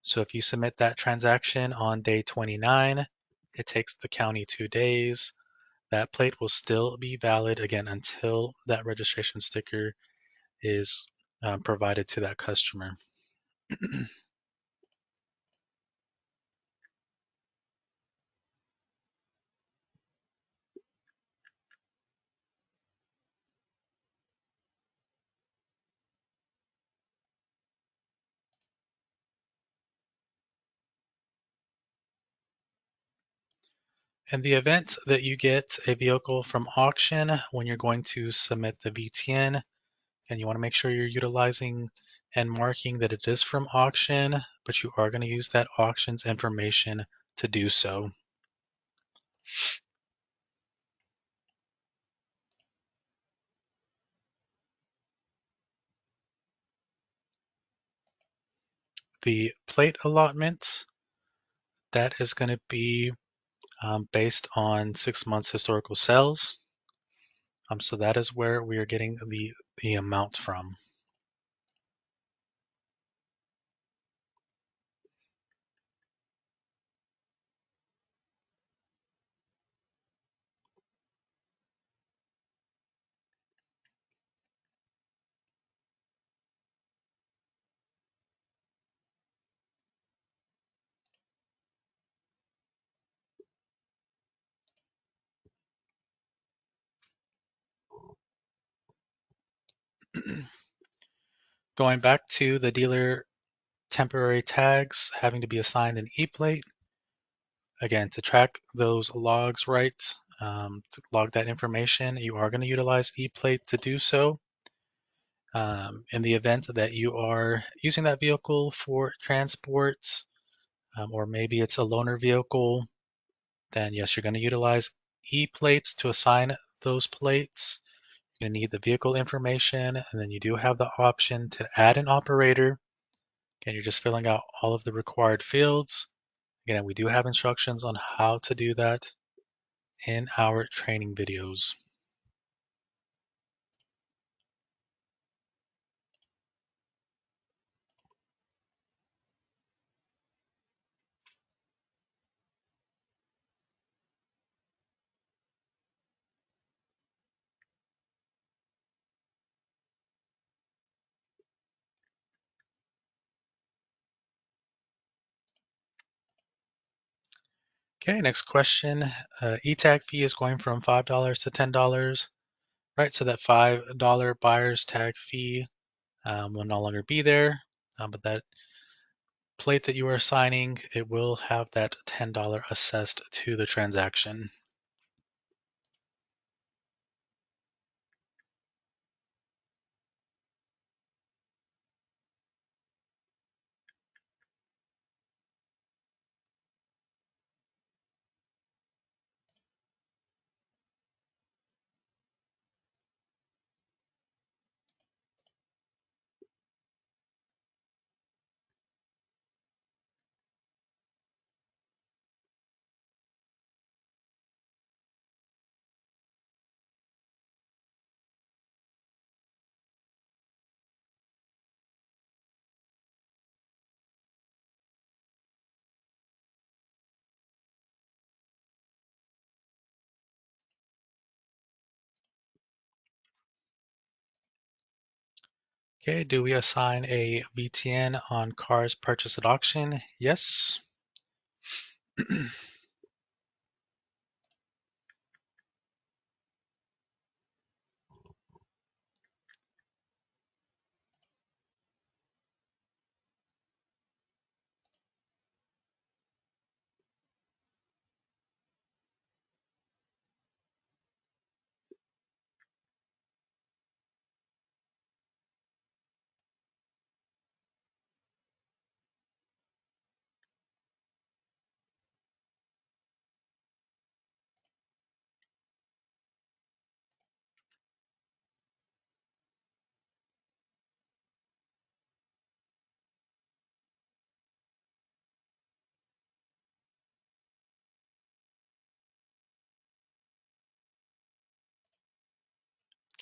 So if you submit that transaction on day 29, it takes the county 2 days. That plate will still be valid again until that registration sticker is provided to that customer. In the event that you get a vehicle from auction when you're going to submit the VTN, and you want to make sure you're utilizing and marking that it is from auction, but you are going to use that auction's information to do so. The plate allotment, that is going to be based on 6 months historical sales. So that is where we are getting the amount from. Going back to the dealer temporary tags having to be assigned an E-plate, again, to track those logs right, to log that information, you are going to utilize E-plate to do so. In the event that you are using that vehicle for transport, or maybe it's a loaner vehicle, then yes, you're going to utilize E-plates to assign those plates. You're going to need the vehicle information, and then you do have the option to add an operator. Again, you're just filling out all of the required fields. Again, we do have instructions on how to do that in our training videos. Okay, next question. E-tag fee is going from $5 to $10, right? So that $5 buyer's tag fee will no longer be there, but that plate that you are signing, it will have that $10 assessed to the transaction. Okay, do we assign a VTN on cars purchased at auction? Yes.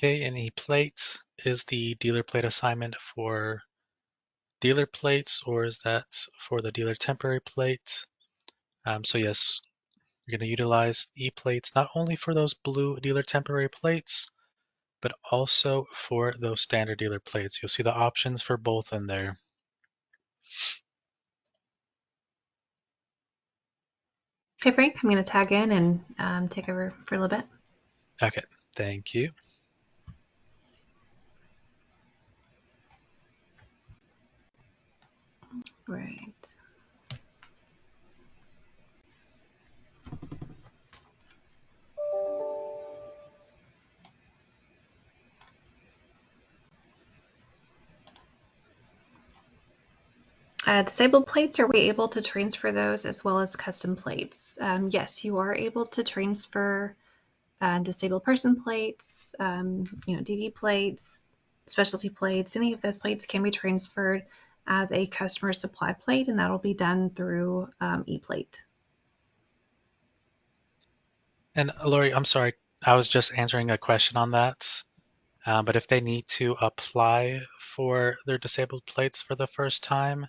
Okay, and E-plate is the dealer plate assignment for dealer plates, or is that for the dealer temporary plate? So yes, you're going to utilize E-plates not only for those blue dealer temporary plates, but also for those standard dealer plates. You'll see the options for both in there. Okay, Frank, I'm going to tag in and take over for a little bit. Okay, thank you. Right. Disabled plates, are we able to transfer those as well as custom plates? Yes, you are able to transfer disabled person plates, DV plates, specialty plates. Any of those plates can be transferred as a customer supply plate, and that'll be done through ePlate. And Lori, I'm sorry, I was just answering a question on that. But if they need to apply for their disabled plates for the first time,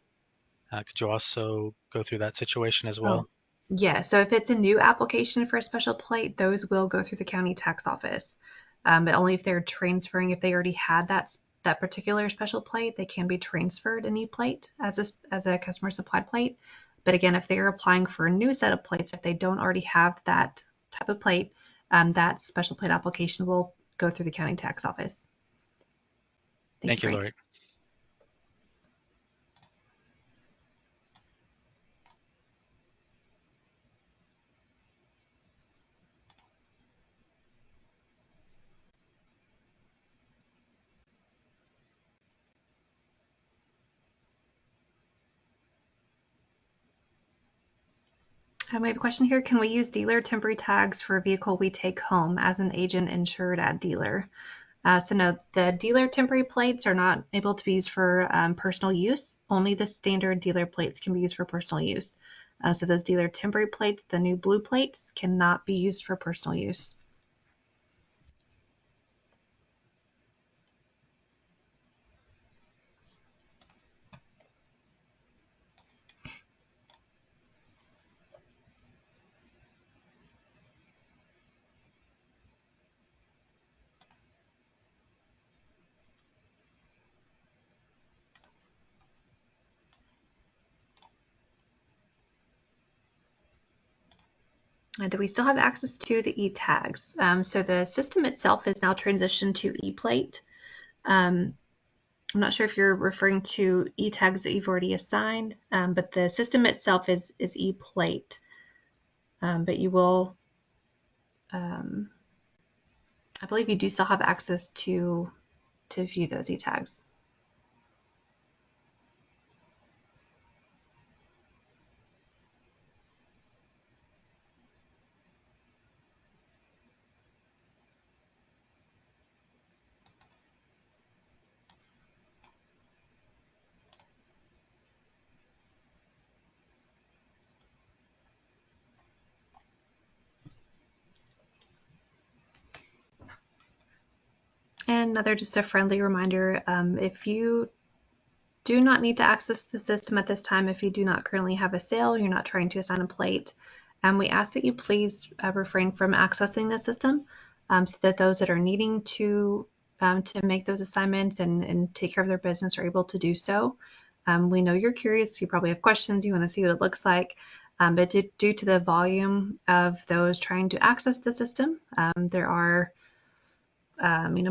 could you also go through that situation as well? Oh, yeah. So if it's a new application for a special plate, those will go through the county tax office. But only if they're transferring, if they already had that particular special plate, they can be transferred a new plate as a customer supplied plate. But again, if they're applying for a new set of plates, if they don't already have that type of plate, that special plate application will go through the county tax office. Thank you, Thank you, Frank. Lori. We have a question here. Can we use dealer temporary tags for a vehicle we take home as an agent insured at dealer? So no, the dealer temporary plates are not able to be used for personal use. Only the standard dealer plates can be used for personal use. So those dealer temporary plates, the new blue plates, cannot be used for personal use. Do we still have access to the e-tags? So the system itself is now transitioned to ePlate. I'm not sure if you're referring to e-tags that you've already assigned, but the system itself is ePlate. But you will, I believe you do still have access to view those e-tags. And another just a friendly reminder, if you do not need to access the system at this time, if you do not currently have a sale, you're not trying to assign a plate, we ask that you please refrain from accessing the system so that those that are needing to make those assignments and take care of their business are able to do so. We know you're curious, you probably have questions, you want to see what it looks like, but due to the volume of those trying to access the system, there are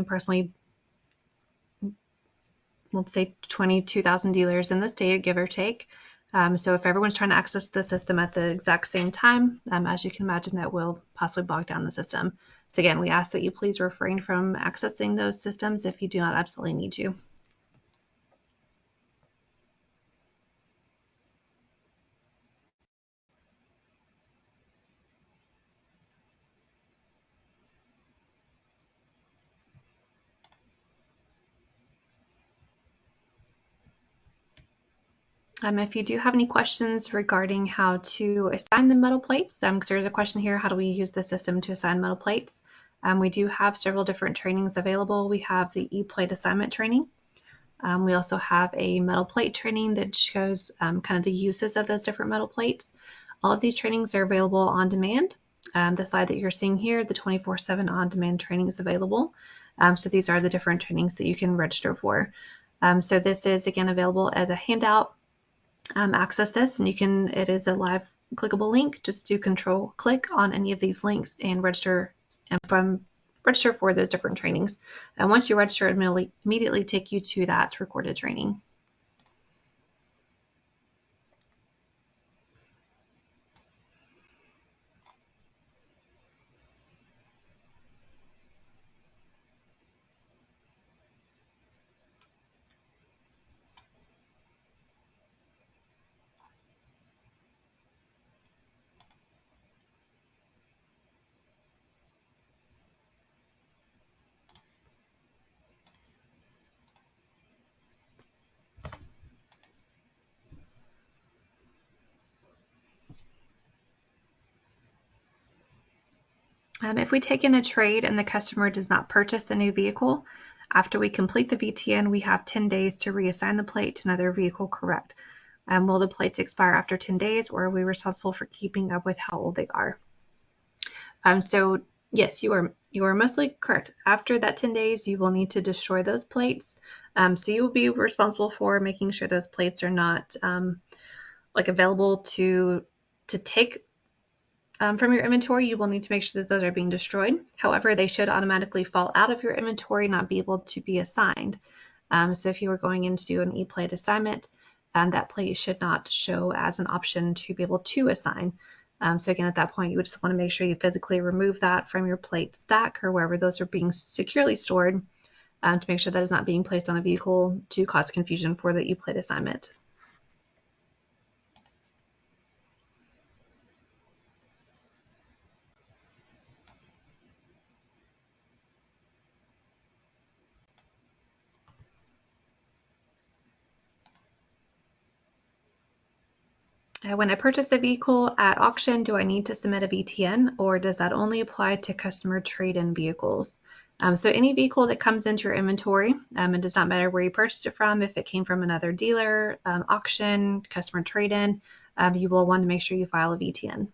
personally, let's say 22,000 dealers in the state, give or take. So if everyone's trying to access the system at the exact same time, as you can imagine, that will possibly bog down the system. So again, we ask that you please refrain from accessing those systems if you do not absolutely need to. If you do have any questions regarding how to assign the metal plates, because there's a question here, how do we use the system to assign metal plates? We do have several different trainings available. We have the E-plate assignment training. We also have a metal plate training that shows kind of the uses of those different metal plates. All of these trainings are available on demand. The slide that you're seeing here, the 24/7 on-demand training is available. So these are the different trainings that you can register for. So this is again available as a handout. Access this, and it is a live clickable link. Just do control click on any of these links and register for those different trainings. And once you register, it will immediately take you to that recorded training. If we take in a trade and the customer does not purchase a new vehicle, after we complete the VTN, we have 10 days to reassign the plate to another vehicle, correct? Will the plates expire after 10 days, or are we responsible for keeping up with how old they are? So yes, you are mostly correct. After that 10 days, you will need to destroy those plates. So you will be responsible for making sure those plates are not available to take from your inventory. You will need to make sure that those are being destroyed. However, they should automatically fall out of your inventory, not be able to be assigned. So if you were going in to do an E-plate assignment, that plate should not show as an option to be able to assign. So again, at that point, you would just want to make sure you physically remove that from your plate stack or wherever those are being securely stored to make sure that is not being placed on a vehicle to cause confusion for the E-plate assignment. When I purchase a vehicle at auction, do I need to submit a VTN, or does that only apply to customer trade-in vehicles? So any vehicle that comes into your inventory, it does not matter where you purchased it from, if it came from another dealer, auction, customer trade-in, you will want to make sure you file a VTN.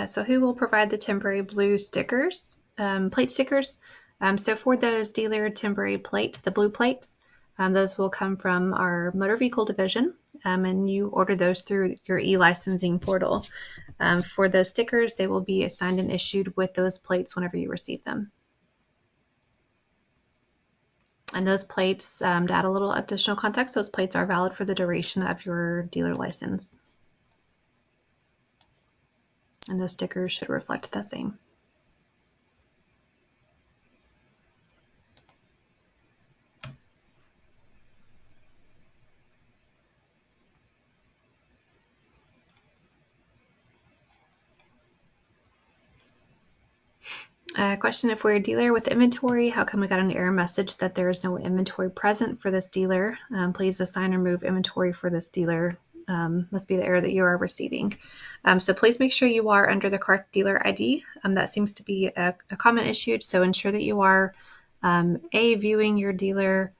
So who will provide the temporary blue stickers, plate stickers? So for those dealer temporary plates, the blue plates, those will come from our motor vehicle division, and you order those through your e-licensing portal. For those stickers, they will be assigned and issued with those plates whenever you receive them. And those plates, to add a little additional context, those plates are valid for the duration of your dealer license. And those stickers should reflect the same. Question: if we're a dealer with inventory, how come we got an error message that there is no inventory present for this dealer? Please assign or remove inventory for this dealer. Must be the error that you are receiving. So please make sure you are under the correct dealer ID. That seems to be a common issue, so ensure that you are viewing your dealer,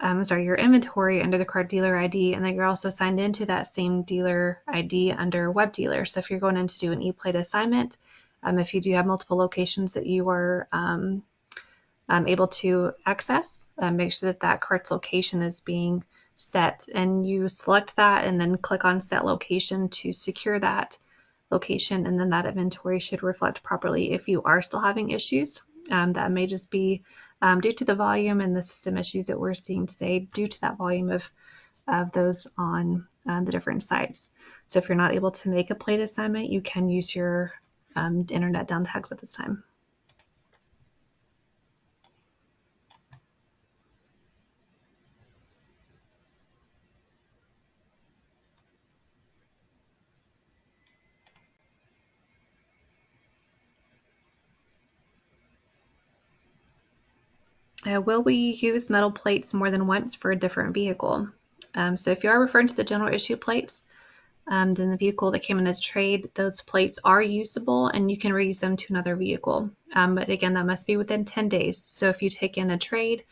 your inventory under the correct dealer ID, and that you're also signed into that same dealer ID under web dealer. So if you're going in to do an E-plate assignment, if you do have multiple locations that you are able to access, make sure that that cart's location is being set, and you select that and then click on set location to secure that location, and then that inventory should reflect properly. If you are still having issues, that may just be due to the volume and the system issues that we're seeing today due to that volume of of those on the different sites. So if you're not able to make a plate assignment, you can use your internet down tags at this time. Will we use metal plates more than once for a different vehicle? So if you are referring to the general issue plates, then the vehicle that came in as trade, those plates are usable and you can reuse them to another vehicle. But again, that must be within 10 days. So if you take in a trade,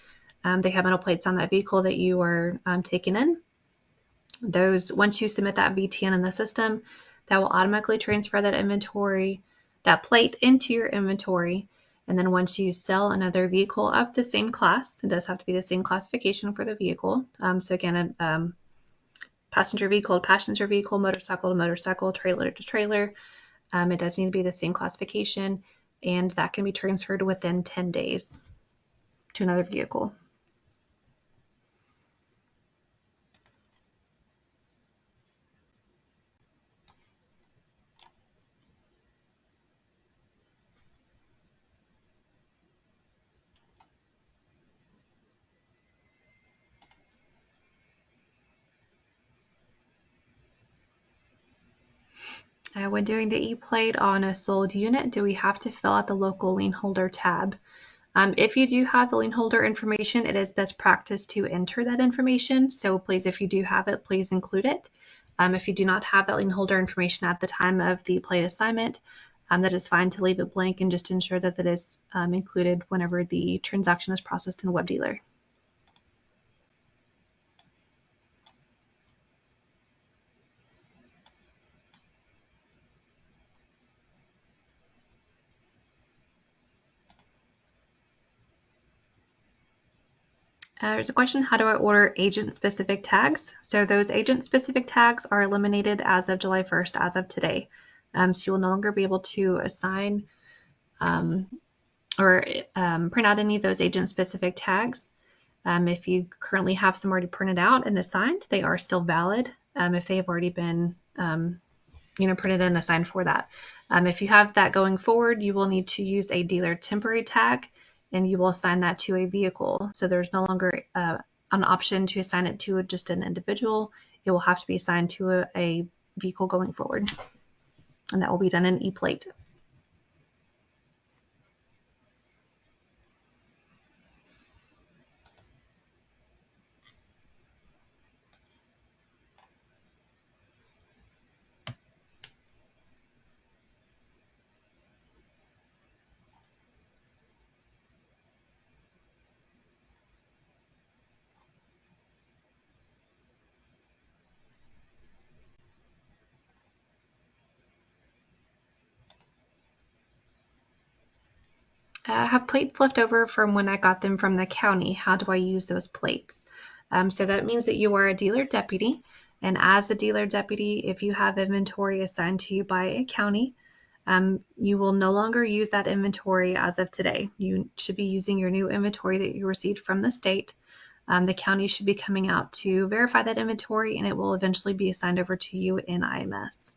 they have metal plates on that vehicle that you are taking in. Those, once you submit that VTN in the system, that will automatically transfer that inventory, that plate into your inventory. And then once you sell another vehicle of the same class, it does have to be the same classification for the vehicle. So again, passenger vehicle to passenger vehicle, motorcycle to motorcycle, trailer to trailer. It does need to be the same classification, and that can be transferred within 10 days to another vehicle. When doing the E-plate on a sold unit, do we have to fill out the local lien holder tab? If you do have the lien holder information, it is best practice to enter that information. So please, if you do have it, please include it. If you do not have that lien holder information at the time of the plate assignment, that is fine to leave it blank and just ensure that that is included whenever the transaction is processed in WebDealer. There's a question, how do I order agent-specific tags? So those agent-specific tags are eliminated as of July 1st, as of today. So you will no longer be able to assign or print out any of those agent-specific tags. If you currently have some already printed out and assigned, they are still valid if they have already been printed and assigned for that. If you have that going forward, you will need to use a dealer temporary tag and you will assign that to a vehicle. So there's no longer an option to assign it to just an individual. It will have to be assigned to a vehicle going forward. And that will be done in E-plate. I have plates left over from when I got them from the county. How do I use those plates? So that means that you are a dealer deputy. And as a dealer deputy, if you have inventory assigned to you by a county, you will no longer use that inventory as of today. You should be using your new inventory that you received from the state. The county should be coming out to verify that inventory, and it will eventually be assigned over to you in IMS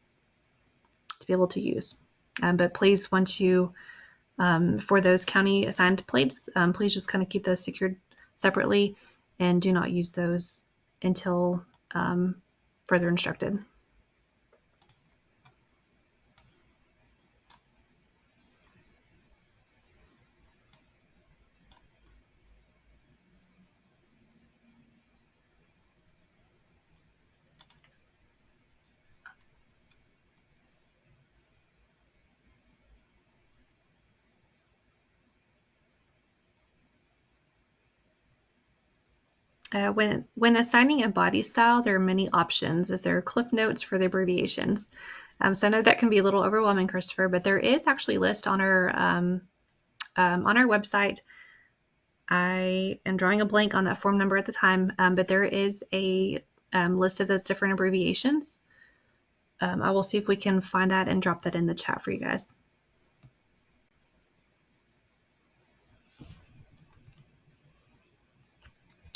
to be able to use. But please, once you for those county assigned plates, please just kind of keep those secured separately and do not use those until further instructed. When assigning a body style, there are many options. Is there cliff notes for the abbreviations? So I know that can be a little overwhelming, Christopher, but there is actually a list on our website. I am drawing a blank on that form number at the time, but there is a list of those different abbreviations. I will see if we can find that and drop that in the chat for you guys.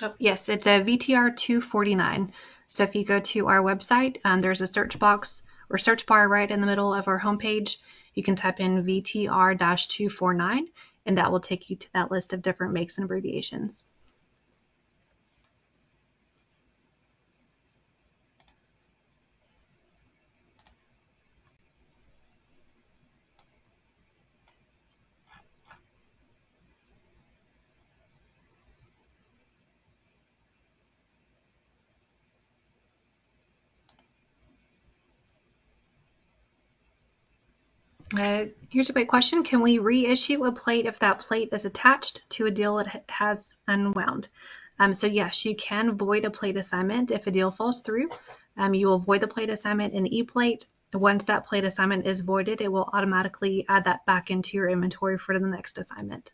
Oh, yes, it's a VTR 249. So if you go to our website, there's a search box or search bar right in the middle of our homepage. You can type in VTR-249, and that will take you to that list of different makes and abbreviations. Here's a great question. Can we reissue a plate if that plate is attached to a deal it has unwound? So yes, you can void a plate assignment if a deal falls through. You will void the plate assignment in ePlate. Once that plate assignment is voided, it will automatically add that back into your inventory for the next assignment.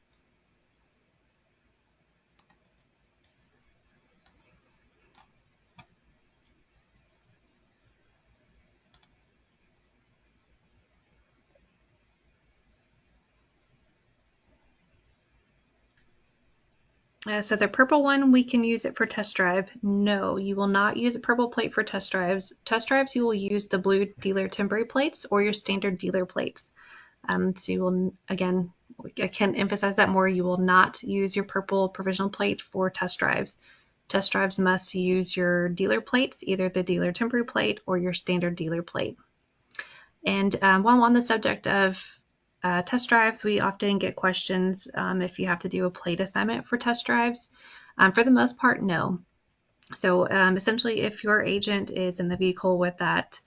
So the purple one, we can use it for test drive. No, you will not use a purple plate for test drives. Test drives, you will use the blue dealer temporary plates or your standard dealer plates. So you will, again, I can't emphasize that more, you will not use your purple provisional plate for test drives. Test drives must use your dealer plates, either the dealer temporary plate or your standard dealer plate. And while I'm on the subject of test drives, we often get questions if you have to do a plate assignment for test drives. For the most part, no. So essentially, if your agent is in the vehicle with that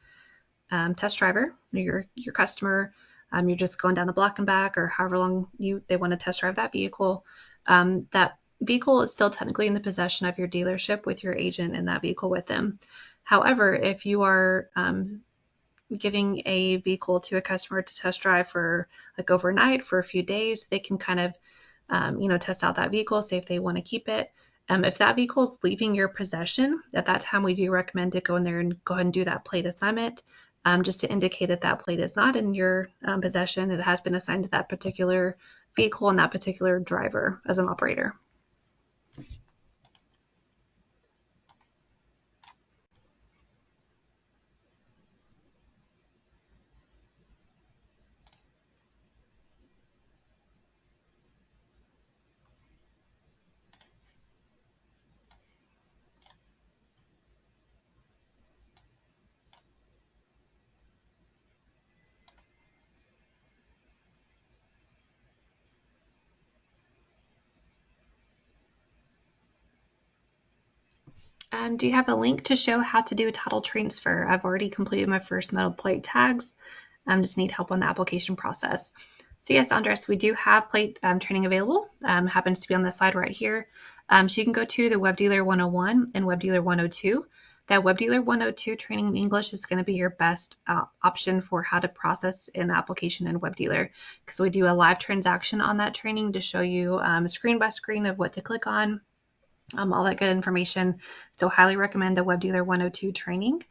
test driver, your customer, you're just going down the block and back, or however long they want to test drive that vehicle, that vehicle is still technically in the possession of your dealership with your agent in that vehicle with them. However, if you are giving a vehicle to a customer to test drive for like overnight for a few days, they can kind of test out that vehicle, see if they want to keep it. If that vehicle is leaving your possession, at that time we do recommend to go in there and go ahead and do that plate assignment, just to indicate that that plate is not in your possession. It has been assigned to that particular vehicle and that particular driver as an operator. Do you have a link to show how to do a title transfer? I've already completed my first metal plate tags. Just need help on the application process. So yes, Andres, we do have plate training available. Happens to be on the side right here. So you can go to the Web Dealer 101 and Web Dealer 102. That Web Dealer 102 training in English is going to be your best option for how to process an application in Web Dealer, because we do a live transaction on that training to show you screen by screen of what to click on, all that good information. So highly recommend the Web Dealer 102 training.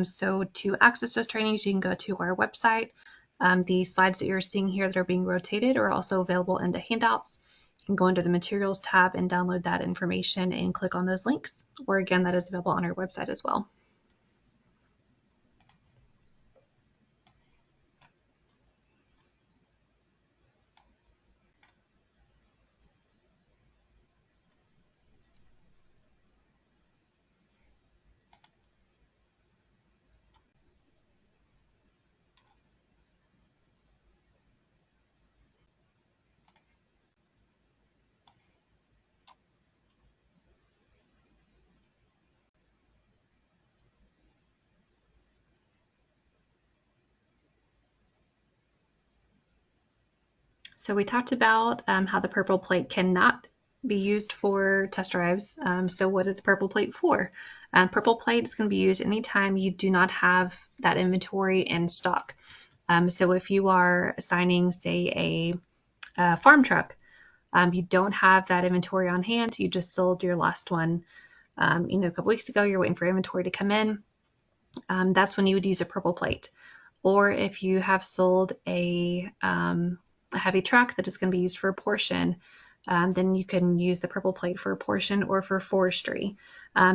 So to access those trainings, you can go to our website. The slides that you're seeing here that are being rotated are also available in the handouts. You can go into the materials tab and download that information and click on those links. Or again, that is available on our website as well. So we talked about how the purple plate cannot be used for test drives. So what is purple plate for? Purple plate is going to be used anytime you do not have that inventory in stock. So if you are assigning, say, a farm truck, you don't have that inventory on hand, you just sold your last one a couple weeks ago, you're waiting for inventory to come in, that's when you would use a purple plate. Or if you have sold a heavy truck that is going to be used for a portion, then you can use the purple plate for apportion or for forestry.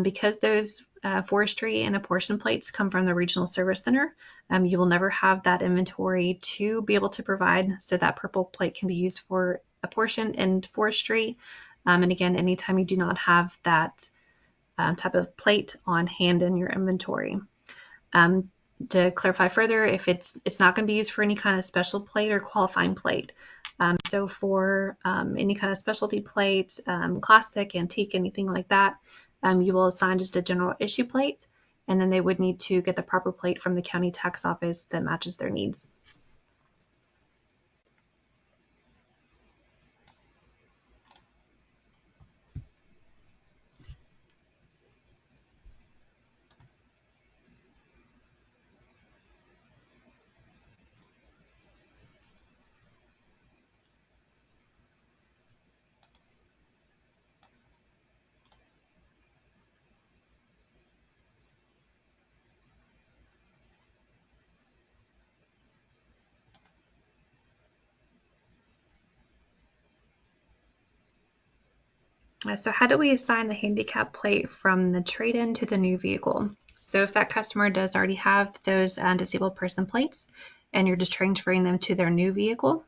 Because those forestry and apportion plates come from the regional service center, you will never have that inventory to be able to provide, so that purple plate can be used for apportion and forestry. And again, anytime you do not have that type of plate on hand in your inventory. To clarify further, if it's not going to be used for any kind of special plate or qualifying plate. So for any kind of specialty plate, classic, antique, anything like that, you will assign just a general issue plate, and then they would need to get the proper plate from the county tax office that matches their needs. So how do we assign the handicap plate from the trade-in to the new vehicle? So if that customer does already have those disabled person plates and you're just transferring them to their new vehicle,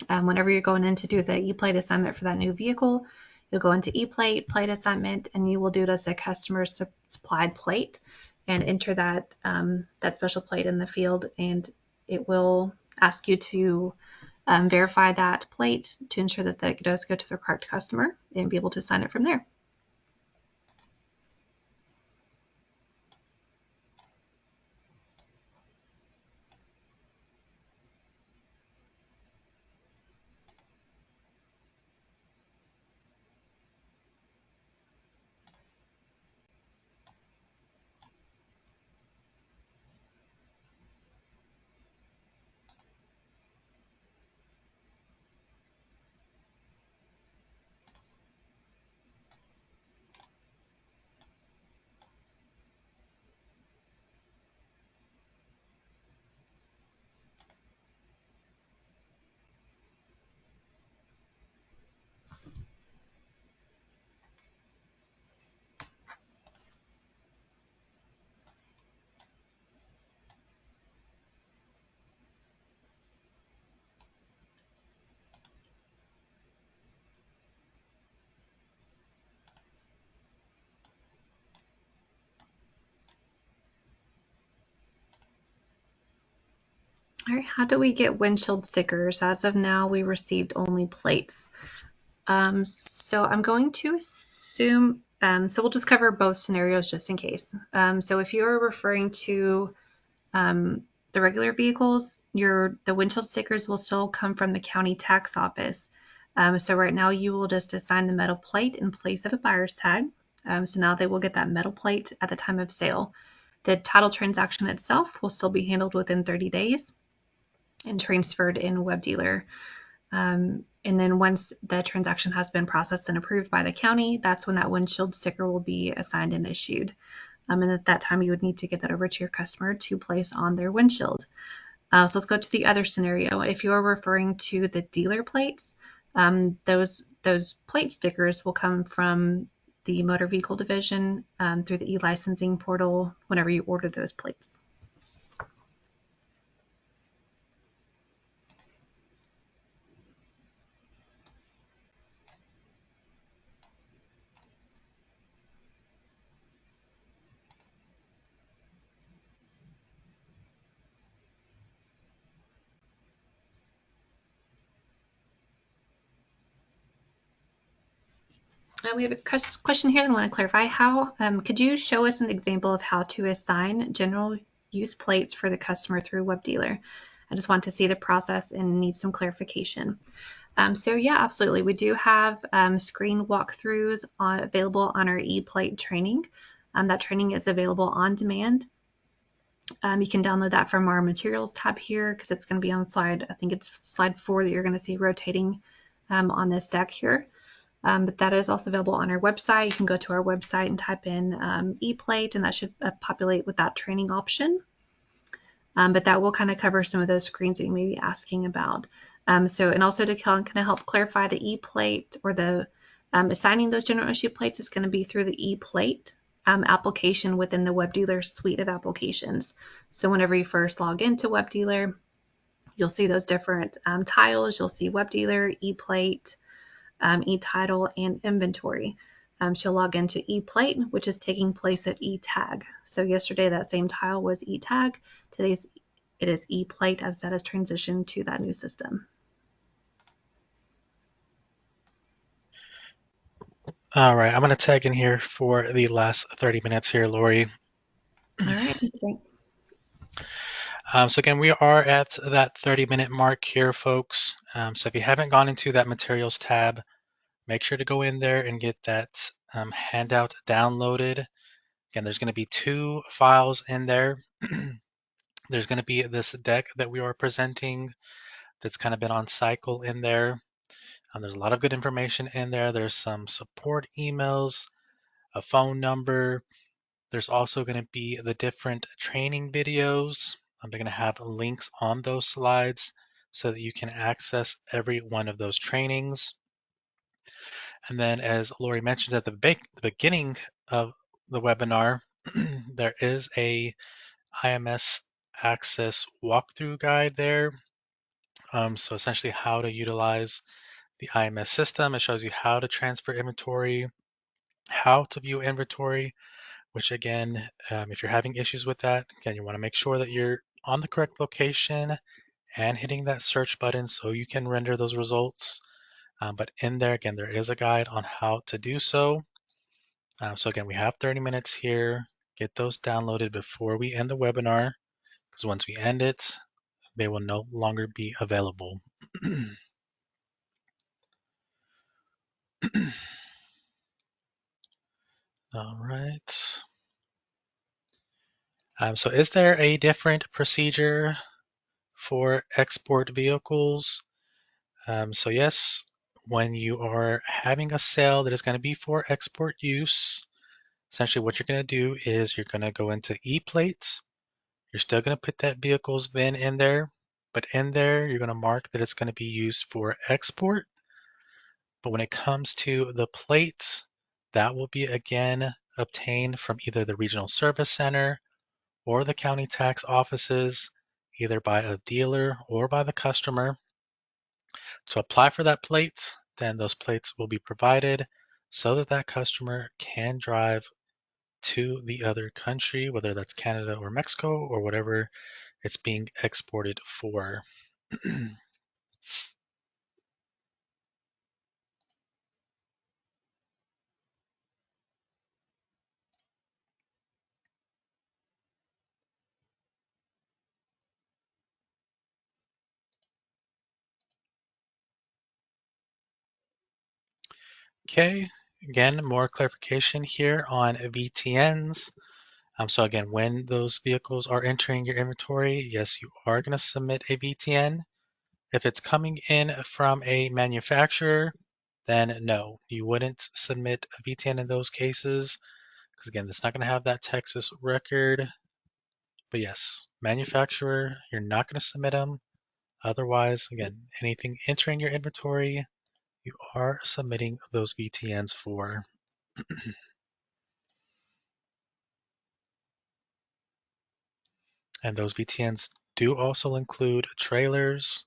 whenever you're going in to do the e-plate assignment for that new vehicle, you'll go into e-plate, plate assignment, and you will do it as a customer supplied plate and enter that, that special plate in the field, and it will ask you to verify that plate to ensure that it does go to the correct customer and be able to sign it from there. All right, how do we get windshield stickers? As of now, we received only plates. So I'm going to assume, so we'll just cover both scenarios just in case. So if you're referring to the regular vehicles, the windshield stickers will still come from the county tax office. So right now you will just assign the metal plate in place of a buyer's tag. So now they will get that metal plate at the time of sale. The title transaction itself will still be handled within 30 days and transferred in WebDealer. And then once the transaction has been processed and approved by the county, that's when that windshield sticker will be assigned and issued. And at that time, you would need to get that over to your customer to place on their windshield. So let's go to the other scenario. If you're referring to the dealer plates, those plate stickers will come from the motor vehicle division through the e-licensing portal whenever you order those plates. We have a question here that I want to clarify. How could you show us an example of how to assign general use plates for the customer through WebDealer? I just want to see the process and need some clarification. So yeah, absolutely. We do have screen walkthroughs available on our e-plate training. That training is available on demand. You can download that from our materials tab here because it's going to be on slide, I think it's slide 4 that you're going to see rotating on this deck here. But that is also available on our website. You can go to our website and type in e-plate, and that should populate with that training option. But that will kind of cover some of those screens that you may be asking about. And also to kind of help clarify the E-plate or the assigning those general issue plates is going to be through the E-plate application within the WebDealer suite of applications. So whenever you first log into WebDealer, you'll see those different tiles. You'll see WebDealer, E-plate, E-title, and inventory. She'll log into E-plate, which is taking place at E-tag. So yesterday that same tile was E-tag. Today's it is E-plate as that has transitioned to that new system. All right, I'm going to tag in here for the last 30 minutes here, Lori. All right, great. So again, we are at that 30-minute mark here, folks. So if you haven't gone into that materials tab, make sure to go in there and get that handout downloaded. Again, there's going to be 2 files in there. There's going to be this deck that we are presenting that's kind of been on cycle in there. There's a lot of good information in there. There's some support emails, a phone number. There's also going to be the different training videos. They're going to have links on those slides so that you can access every one of those trainings. And then, as Lori mentioned at the beginning of the webinar, there is a IMS Access walkthrough guide there. So essentially how to utilize the IMS system. It shows you how to transfer inventory, how to view inventory, which again, if you're having issues with that, again, you want to make sure that you're on the correct location and hitting that search button so you can render those results. But in there, again, there is a guide on how to do so. So again, we have 30 minutes here. Get those downloaded before we end the webinar, because once we end it, they will no longer be available. All right. So is there a different procedure for export vehicles? So yes, when you are having a sale that is going to be for export use, essentially what you're going to do is you're going to go into ePlates. You're still going to put that vehicle's VIN in there, but in there you're going to mark that it's going to be used for export. But when it comes to the plates, that will be again obtained from either the regional service center or the county tax offices, either by a dealer or by the customer. To apply for that plate, then those plates will be provided so that that customer can drive to the other country, whether that's Canada or Mexico or whatever it's being exported for. Okay, again, more clarification here on VTNs. So again, when those vehicles are entering your inventory, yes, you are going to submit a VTN. If it's coming in from a manufacturer, then no, you wouldn't submit a VTN in those cases, because again, it's not going to have that Texas record. But yes, manufacturer, you're not going to submit them. Otherwise, again, anything entering your inventory, you are submitting those VTNs for. And those VTNs do also include trailers.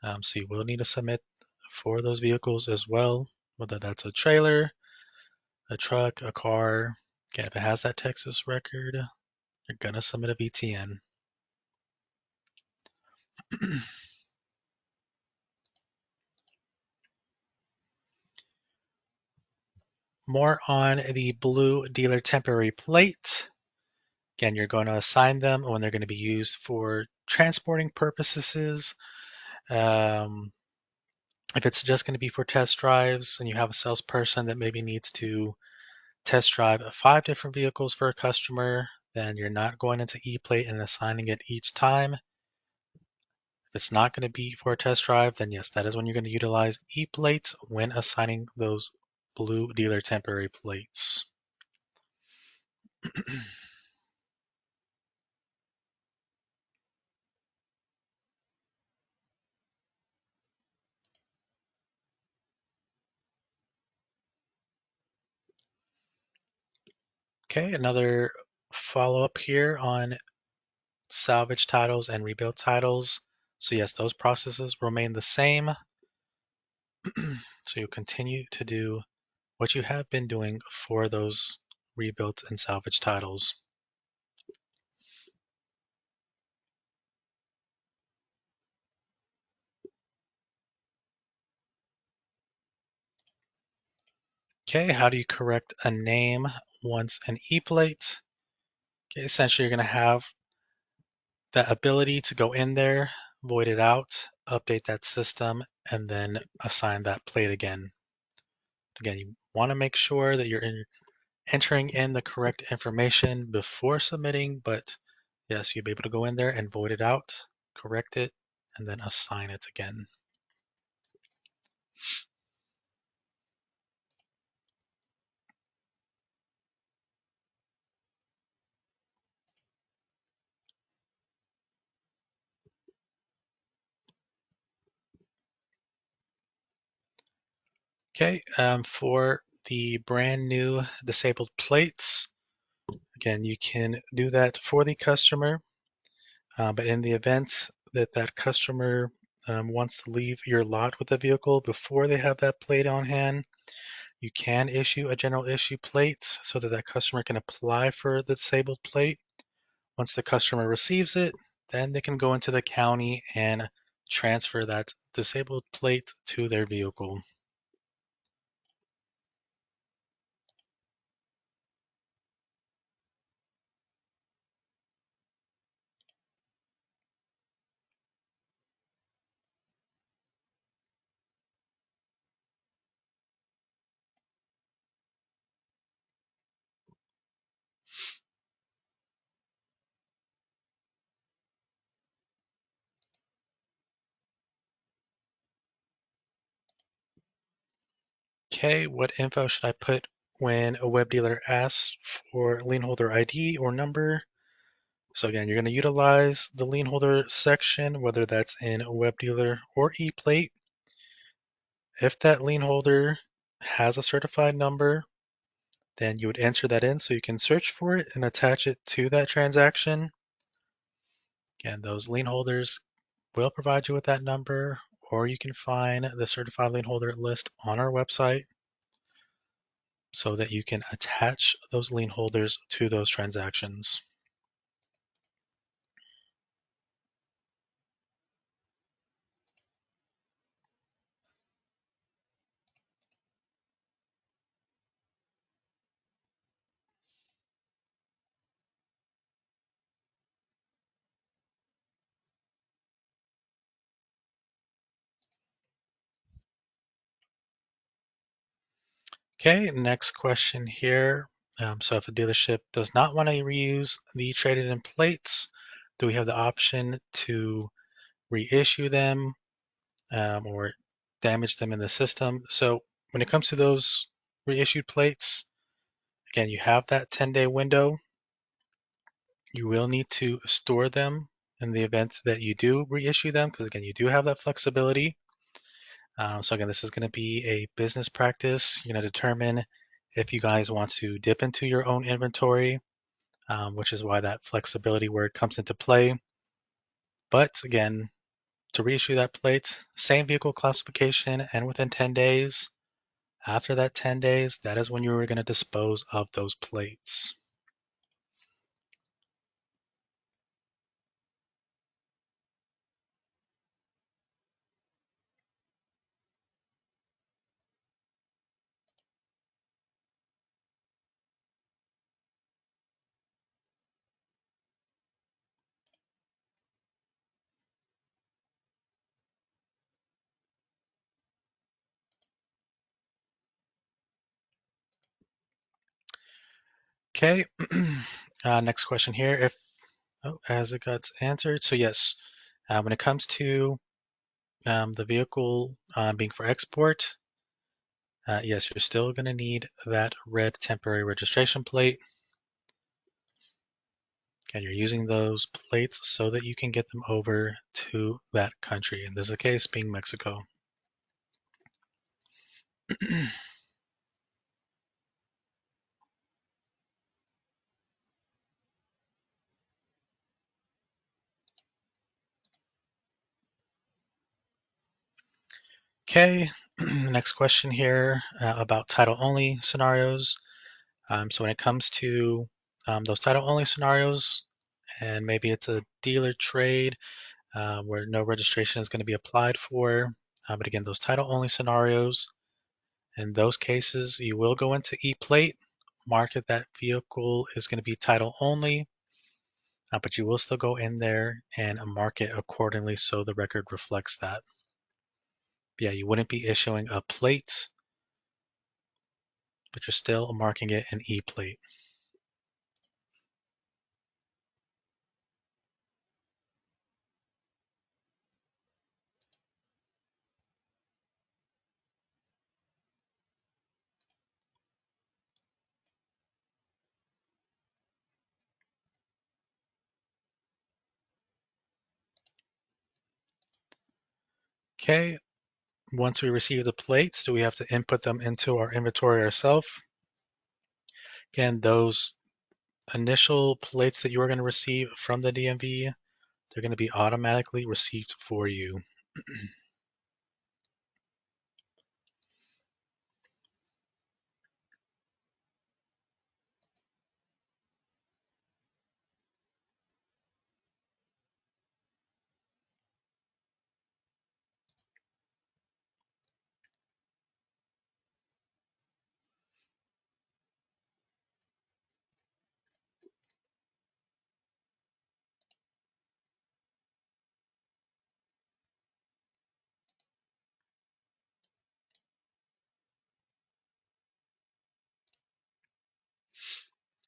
So you will need to submit for those vehicles as well, whether that's a trailer, a truck, a car. Again, if it has that Texas record, you're going to submit a VTN. More on the blue dealer temporary plate. Again, you're going to assign them when they're going to be used for transporting purposes. Um, if it's just going to be for test drives and you have a salesperson that maybe needs to test drive 5 different vehicles for a customer, then you're not going into ePlate and assigning it each time. If it's not going to be for a test drive, then yes, that is when you're going to utilize ePlates when assigning those blue dealer temporary plates. Okay, another follow-up here on salvage titles and rebuild titles. So yes, those processes remain the same. So you'll continue to do what you have been doing for those rebuilt and salvage titles. Okay, how do you correct a name once an E-plate? Okay, essentially you're going to have that ability to go in there, void it out, update that system, and then assign that plate again. Again, you want to make sure that you're entering in the correct information before submitting, but yes, you'll be able to go in there and void it out, correct it, and then assign it again. Okay, for the brand new disabled plates, again, you can do that for the customer, but in the event that that customer wants to leave your lot with the vehicle before they have that plate on hand, you can issue a general issue plate so that that customer can apply for the disabled plate. Once the customer receives it, then they can go into the county and transfer that disabled plate to their vehicle. Okay, what info should I put when a web dealer asks for lien holder ID or number? So again, you're going to utilize the lien holder section, whether that's in a web dealer or ePlate. If that lien holder has a certified number, then you would enter that in so you can search for it and attach it to that transaction. Again, those lien holders will provide you with that number, or you can find the certified lien holder list on our website so that you can attach those lien holders to those transactions. Okay, next question here. So if a dealership does not want to reuse the traded in plates, do we have the option to reissue them or damage them in the system? So when it comes to those reissued plates, again, you have that 10-day window. You will need to store them in the event that you do reissue them, because again, you do have that flexibility. So again, this is going to be a business practice. You're going to determine if you guys want to dip into your own inventory, which is why that flexibility word comes into play. But again, to reissue that plate, same vehicle classification and within 10 days. After that 10 days, that is when you are going to dispose of those plates. Okay, next question here. As it got answered, so yes, when it comes to the vehicle being for export, yes, you're still going to need that red temporary registration plate. And you're using those plates so that you can get them over to that country. And this is the case being Mexico. Okay, next question here about title-only scenarios. So when it comes to those title-only scenarios, and maybe it's a dealer trade where no registration is going to be applied for, but again, those title-only scenarios, in those cases, you will go into ePlate, mark that that vehicle is going to be title-only, but you will still go in there and mark it accordingly so the record reflects that. Yeah, you wouldn't be issuing a plate, but you're still marking it in ePlate. Okay, once we receive the plates, do we have to input them into our inventory ourselves? Again, those initial plates that you are going to receive from the DMV, they're going to be automatically received for you.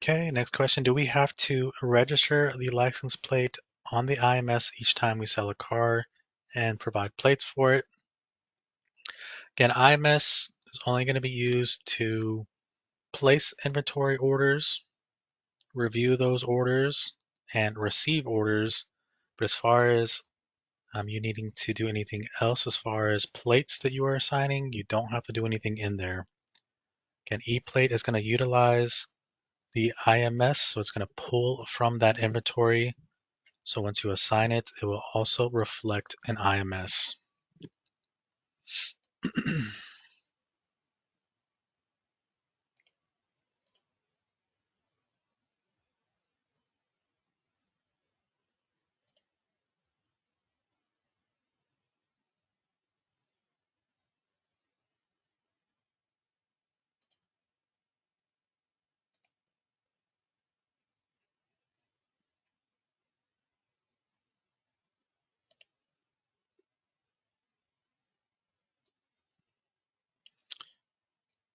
Okay, next question. Do we have to register the license plate on the IMS each time we sell a car and provide plates for it? Again, IMS is only going to be used to place inventory orders, review those orders, and receive orders. But as far as you needing to do anything else as far as plates that you are assigning, you don't have to do anything in there. Again, ePlate is going to utilize the IMS, so it's going to pull from that inventory. So once you assign it, it will also reflect an IMS.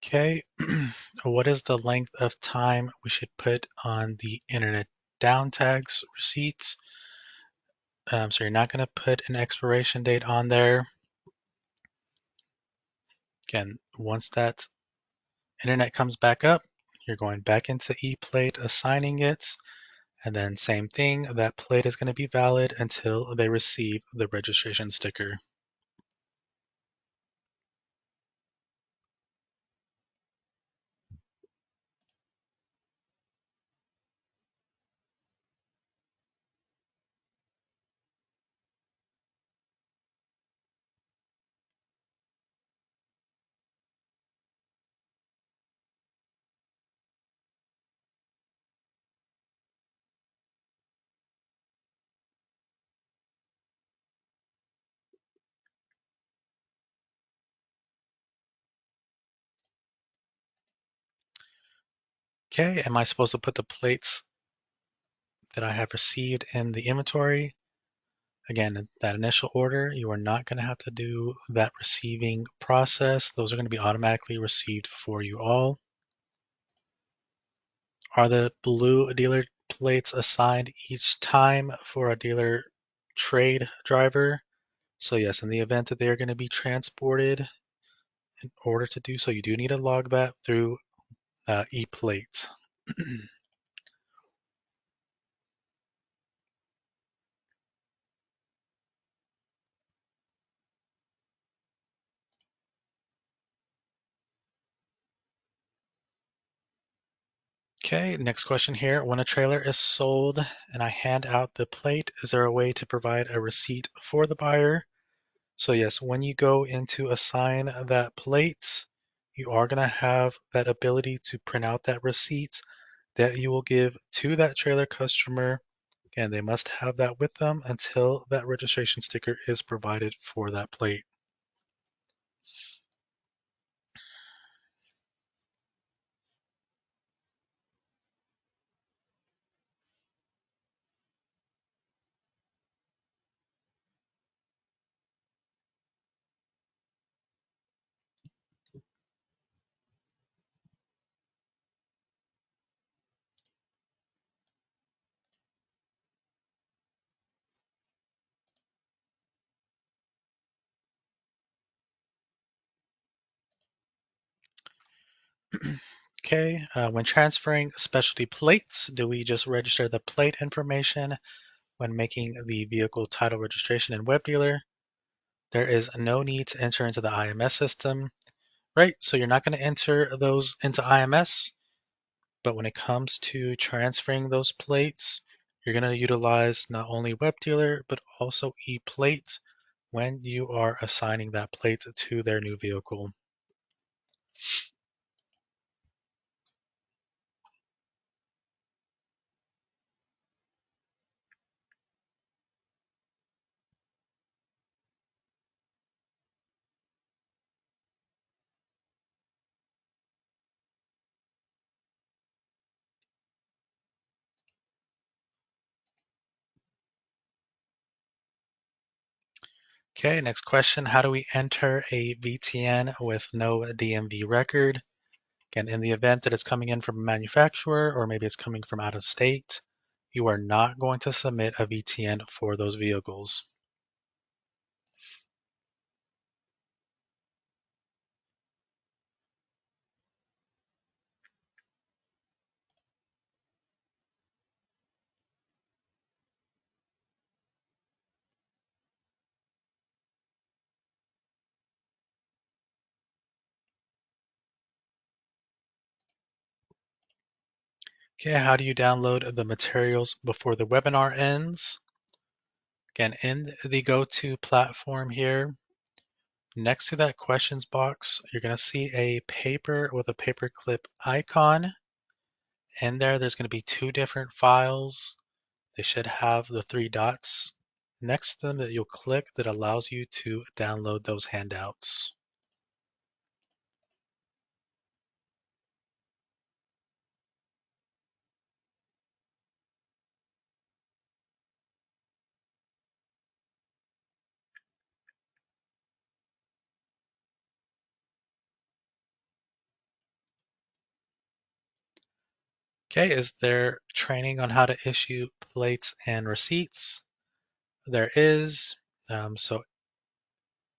Okay, what is the length of time we should put on the internet down tags receipts? So you're not going to put an expiration date on there. Again, once that internet comes back up, you're going back into ePlate, assigning it, and then same thing, that plate is going to be valid until they receive the registration sticker. Okay, am I supposed to put the plates that I have received in the inventory? Again, that initial order, you are not going to have to do that receiving process. Those are going to be automatically received for you all. Are the blue dealer plates assigned each time for a dealer trade driver? So yes, in the event that they are going to be transported, in order to do so, you do need to log that through ePlate. Okay, next question here. When a trailer is sold and I hand out the plate, is there a way to provide a receipt for the buyer? So yes, when you go into assign that plate, you are going to have that ability to print out that receipt that you will give to that trailer customer, and they must have that with them until that registration sticker is provided for that plate. Okay, when transferring specialty plates, do we just register the plate information when making the vehicle title registration in Web Dealer? There is no need to enter into the IMS system, right? So you're not going to enter those into IMS, but when it comes to transferring those plates, you're going to utilize not only Web Dealer, but also ePlate when you are assigning that plate to their new vehicle. Okay, next question. How do we enter a VTN with no DMV record? Again, in the event that it's coming in from a manufacturer or maybe it's coming from out of state, you are not going to submit a VTN for those vehicles. Okay, how do you download the materials before the webinar ends? Again, in the go-to platform here, next to that questions box, you're going to see a paper with a paperclip icon. In there, there's going to be two different files. They should have the three dots next to them that you'll click that allows you to download those handouts. Okay, is there training on how to issue plates and receipts? There is. So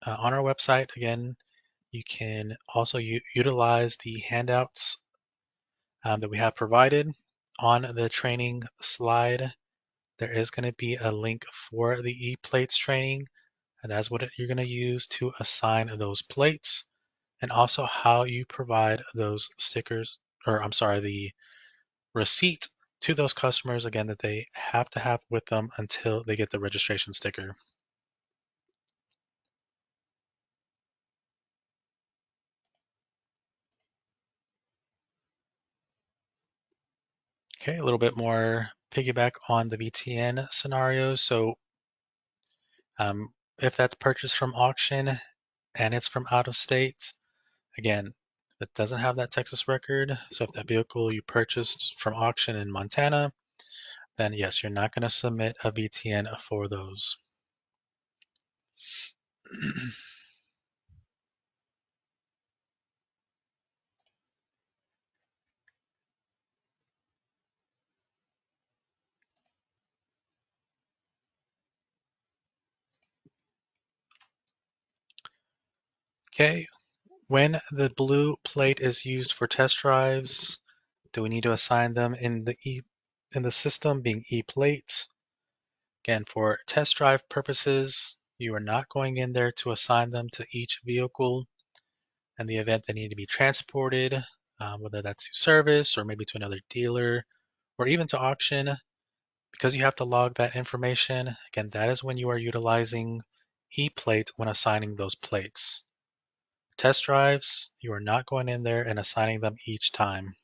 on our website, again, you can also utilize the handouts that we have provided. On the training slide, there is going to be a link for the e-plates training, and that's what you're going to use to assign those plates, and also how you provide those stickers, or I'm sorry, the receipt to those customers, again, that they have to have with them until they get the registration sticker. Okay, a little bit more piggyback on the VTN scenario. So um, if that's purchased from auction and it's from out of state, again, it doesn't have that Texas record. So if that vehicle you purchased from auction in Montana, then yes, you're not going to submit a VTN for those. Okay, when the blue plate is used for test drives, do we need to assign them in the system being e-plate? Again, for test drive purposes, you are not going in there to assign them to each vehicle. In the event they need to be transported, whether that's to service or maybe to another dealer or even to auction, because you have to log that information. Again, that is when you are utilizing e-plate when assigning those plates. Test drives, you are not going in there and assigning them each time.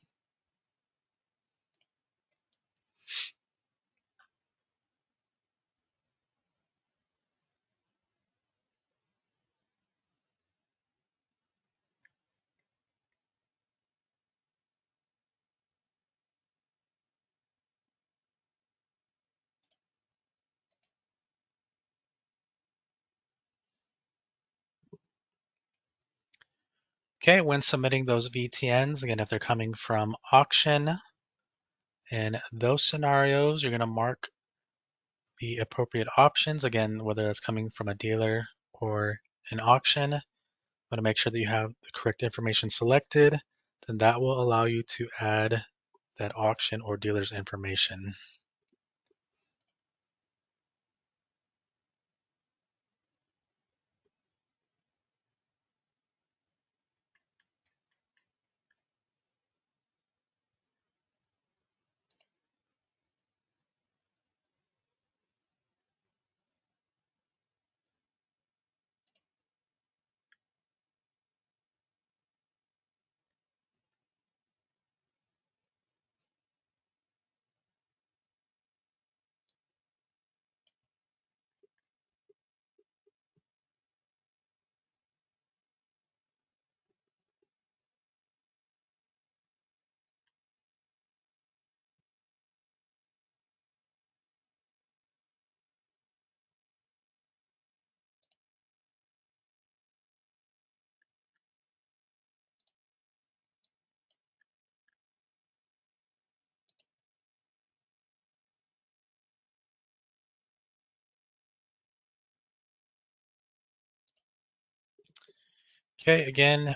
Okay, when submitting those VTNs, again, if they're coming from auction, in those scenarios, you're going to mark the appropriate options, again, whether that's coming from a dealer or an auction. Want to make sure that you have the correct information selected, then that will allow you to add that auction or dealer's information. Okay, again,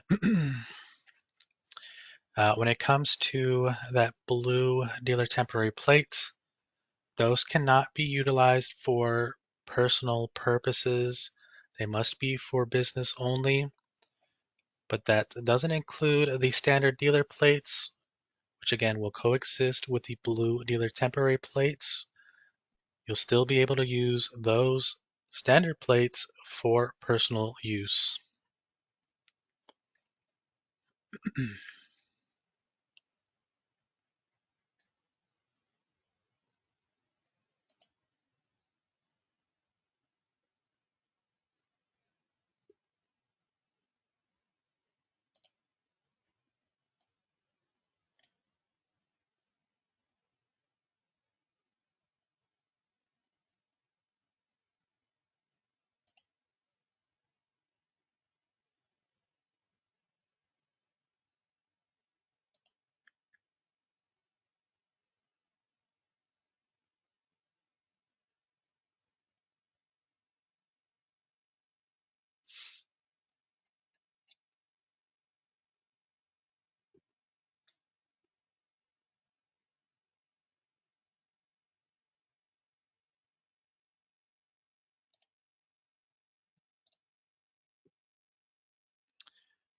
when it comes to that blue dealer temporary plate, those cannot be utilized for personal purposes. They must be for business only, but that doesn't include the standard dealer plates, which again will coexist with the blue dealer temporary plates. You'll still be able to use those standard plates for personal use.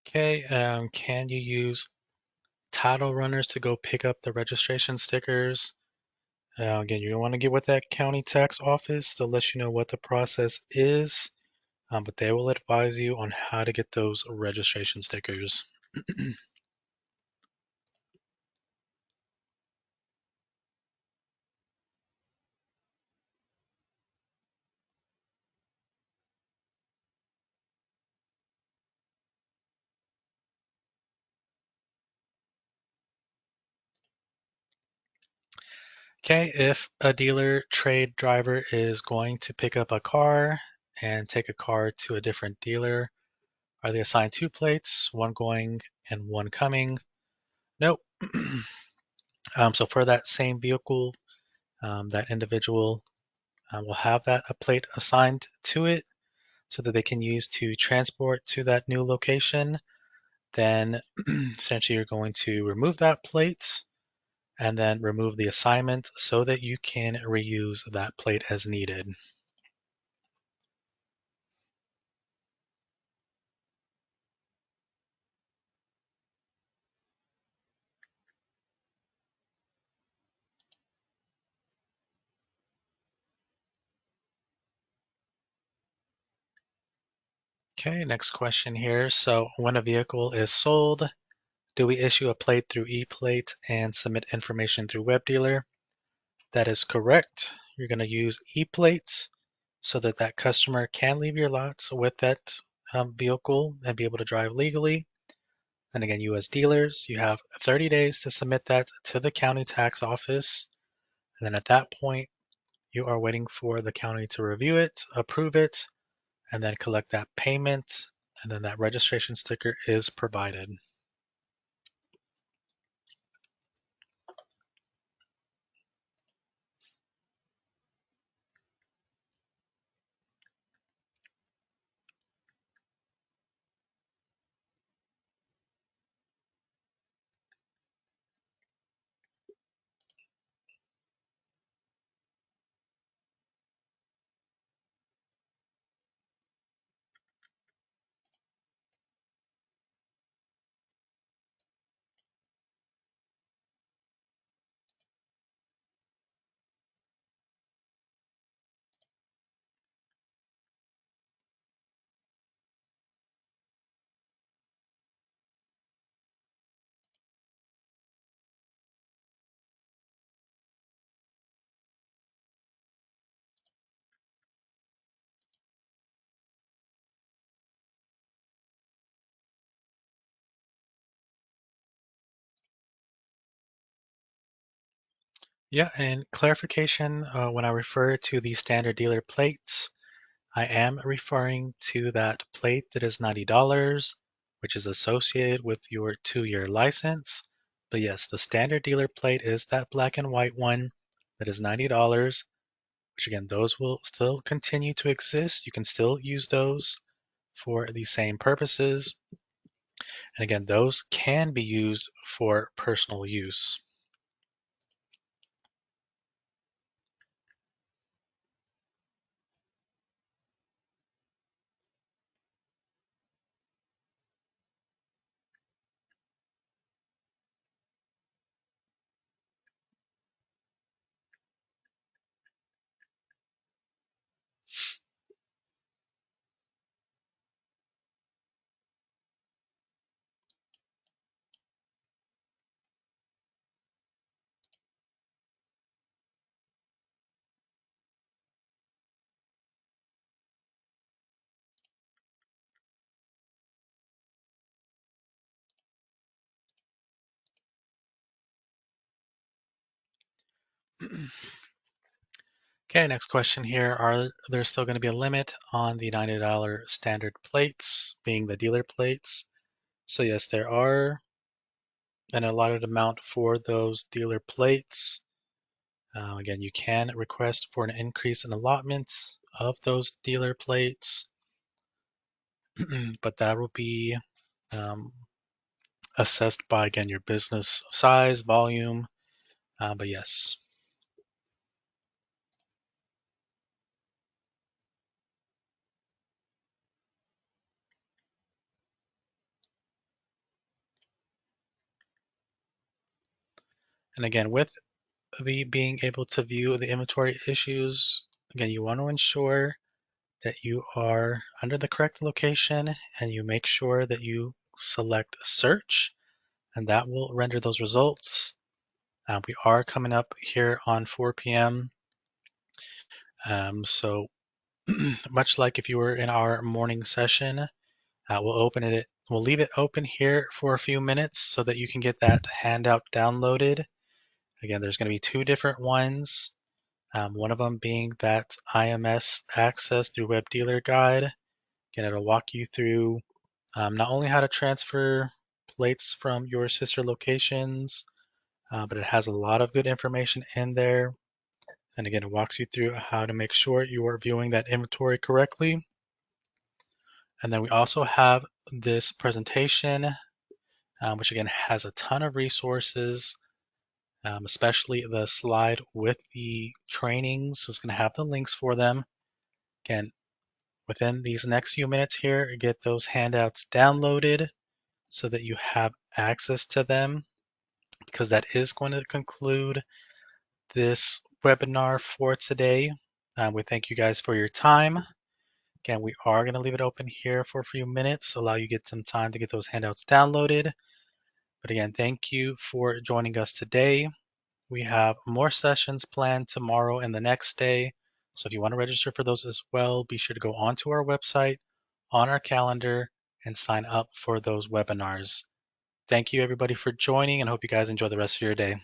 Okay, can you use title runners to go pick up the registration stickers? Again, you don't want to get with that county tax office. They'll let you know what the process is, but they will advise you on how to get those registration stickers. Okay, if a dealer trade driver is going to pick up a car and take a car to a different dealer, are they assigned two plates, one going and one coming? Nope. So for that same vehicle, that individual will have that a plate assigned to it so that they can use to transport to that new location. Then essentially you're going to remove that plate and then remove the assignment so that you can reuse that plate as needed. Okay, next question here. So when a vehicle is sold, do we issue a plate through ePlate and submit information through WebDealer? That is correct. You're going to use ePlates so that that customer can leave your lots with that vehicle and be able to drive legally. And again, you as dealers, you have 30 days to submit that to the county tax office. And then at that point, you are waiting for the county to review it, approve it, and then collect that payment. And then that registration sticker is provided. Yeah, and clarification, when I refer to the standard dealer plates, I am referring to that plate that is $90, which is associated with your 2-year license. But yes, the standard dealer plate is that black and white one that is $90, which again, those will still continue to exist. You can still use those for the same purposes. And again, those can be used for personal use. Okay, next question here. Are there still going to be a limit on the $90 standard plates, being the dealer plates? So yes, there are an allotted amount for those dealer plates. Again, you can request for an increase in allotment of those dealer plates, but that will be um, assessed by, again, your business size, volume, but yes. And again, with the being able to view the inventory issues, again, you want to ensure that you are under the correct location and you make sure that you select search, and that will render those results. We are coming up here on 4 p.m. So much like if you were in our morning session, we'll leave it open here for a few minutes so that you can get that handout downloaded. Again, there's going to be two different ones. One of them being that IMS access through Web Dealer Guide. Again, it'll walk you through not only how to transfer plates from your sister locations, but it has a lot of good information in there. And again, it walks you through how to make sure you are viewing that inventory correctly. And then we also have this presentation, which again has a ton of resources, especially the slide with the trainings is going to have the links for them. Again, within these next few minutes here, get those handouts downloaded so that you have access to them, because that is going to conclude this webinar for today. We thank you guys for your time. Again, we are going to leave it open here for a few minutes, allow you get some time to get those handouts downloaded. But again, thank you for joining us today. We have more sessions planned tomorrow and the next day. So if you want to register for those as well, be sure to go onto our website, on our calendar, and sign up for those webinars. Thank you everybody for joining and hope you guys enjoy the rest of your day.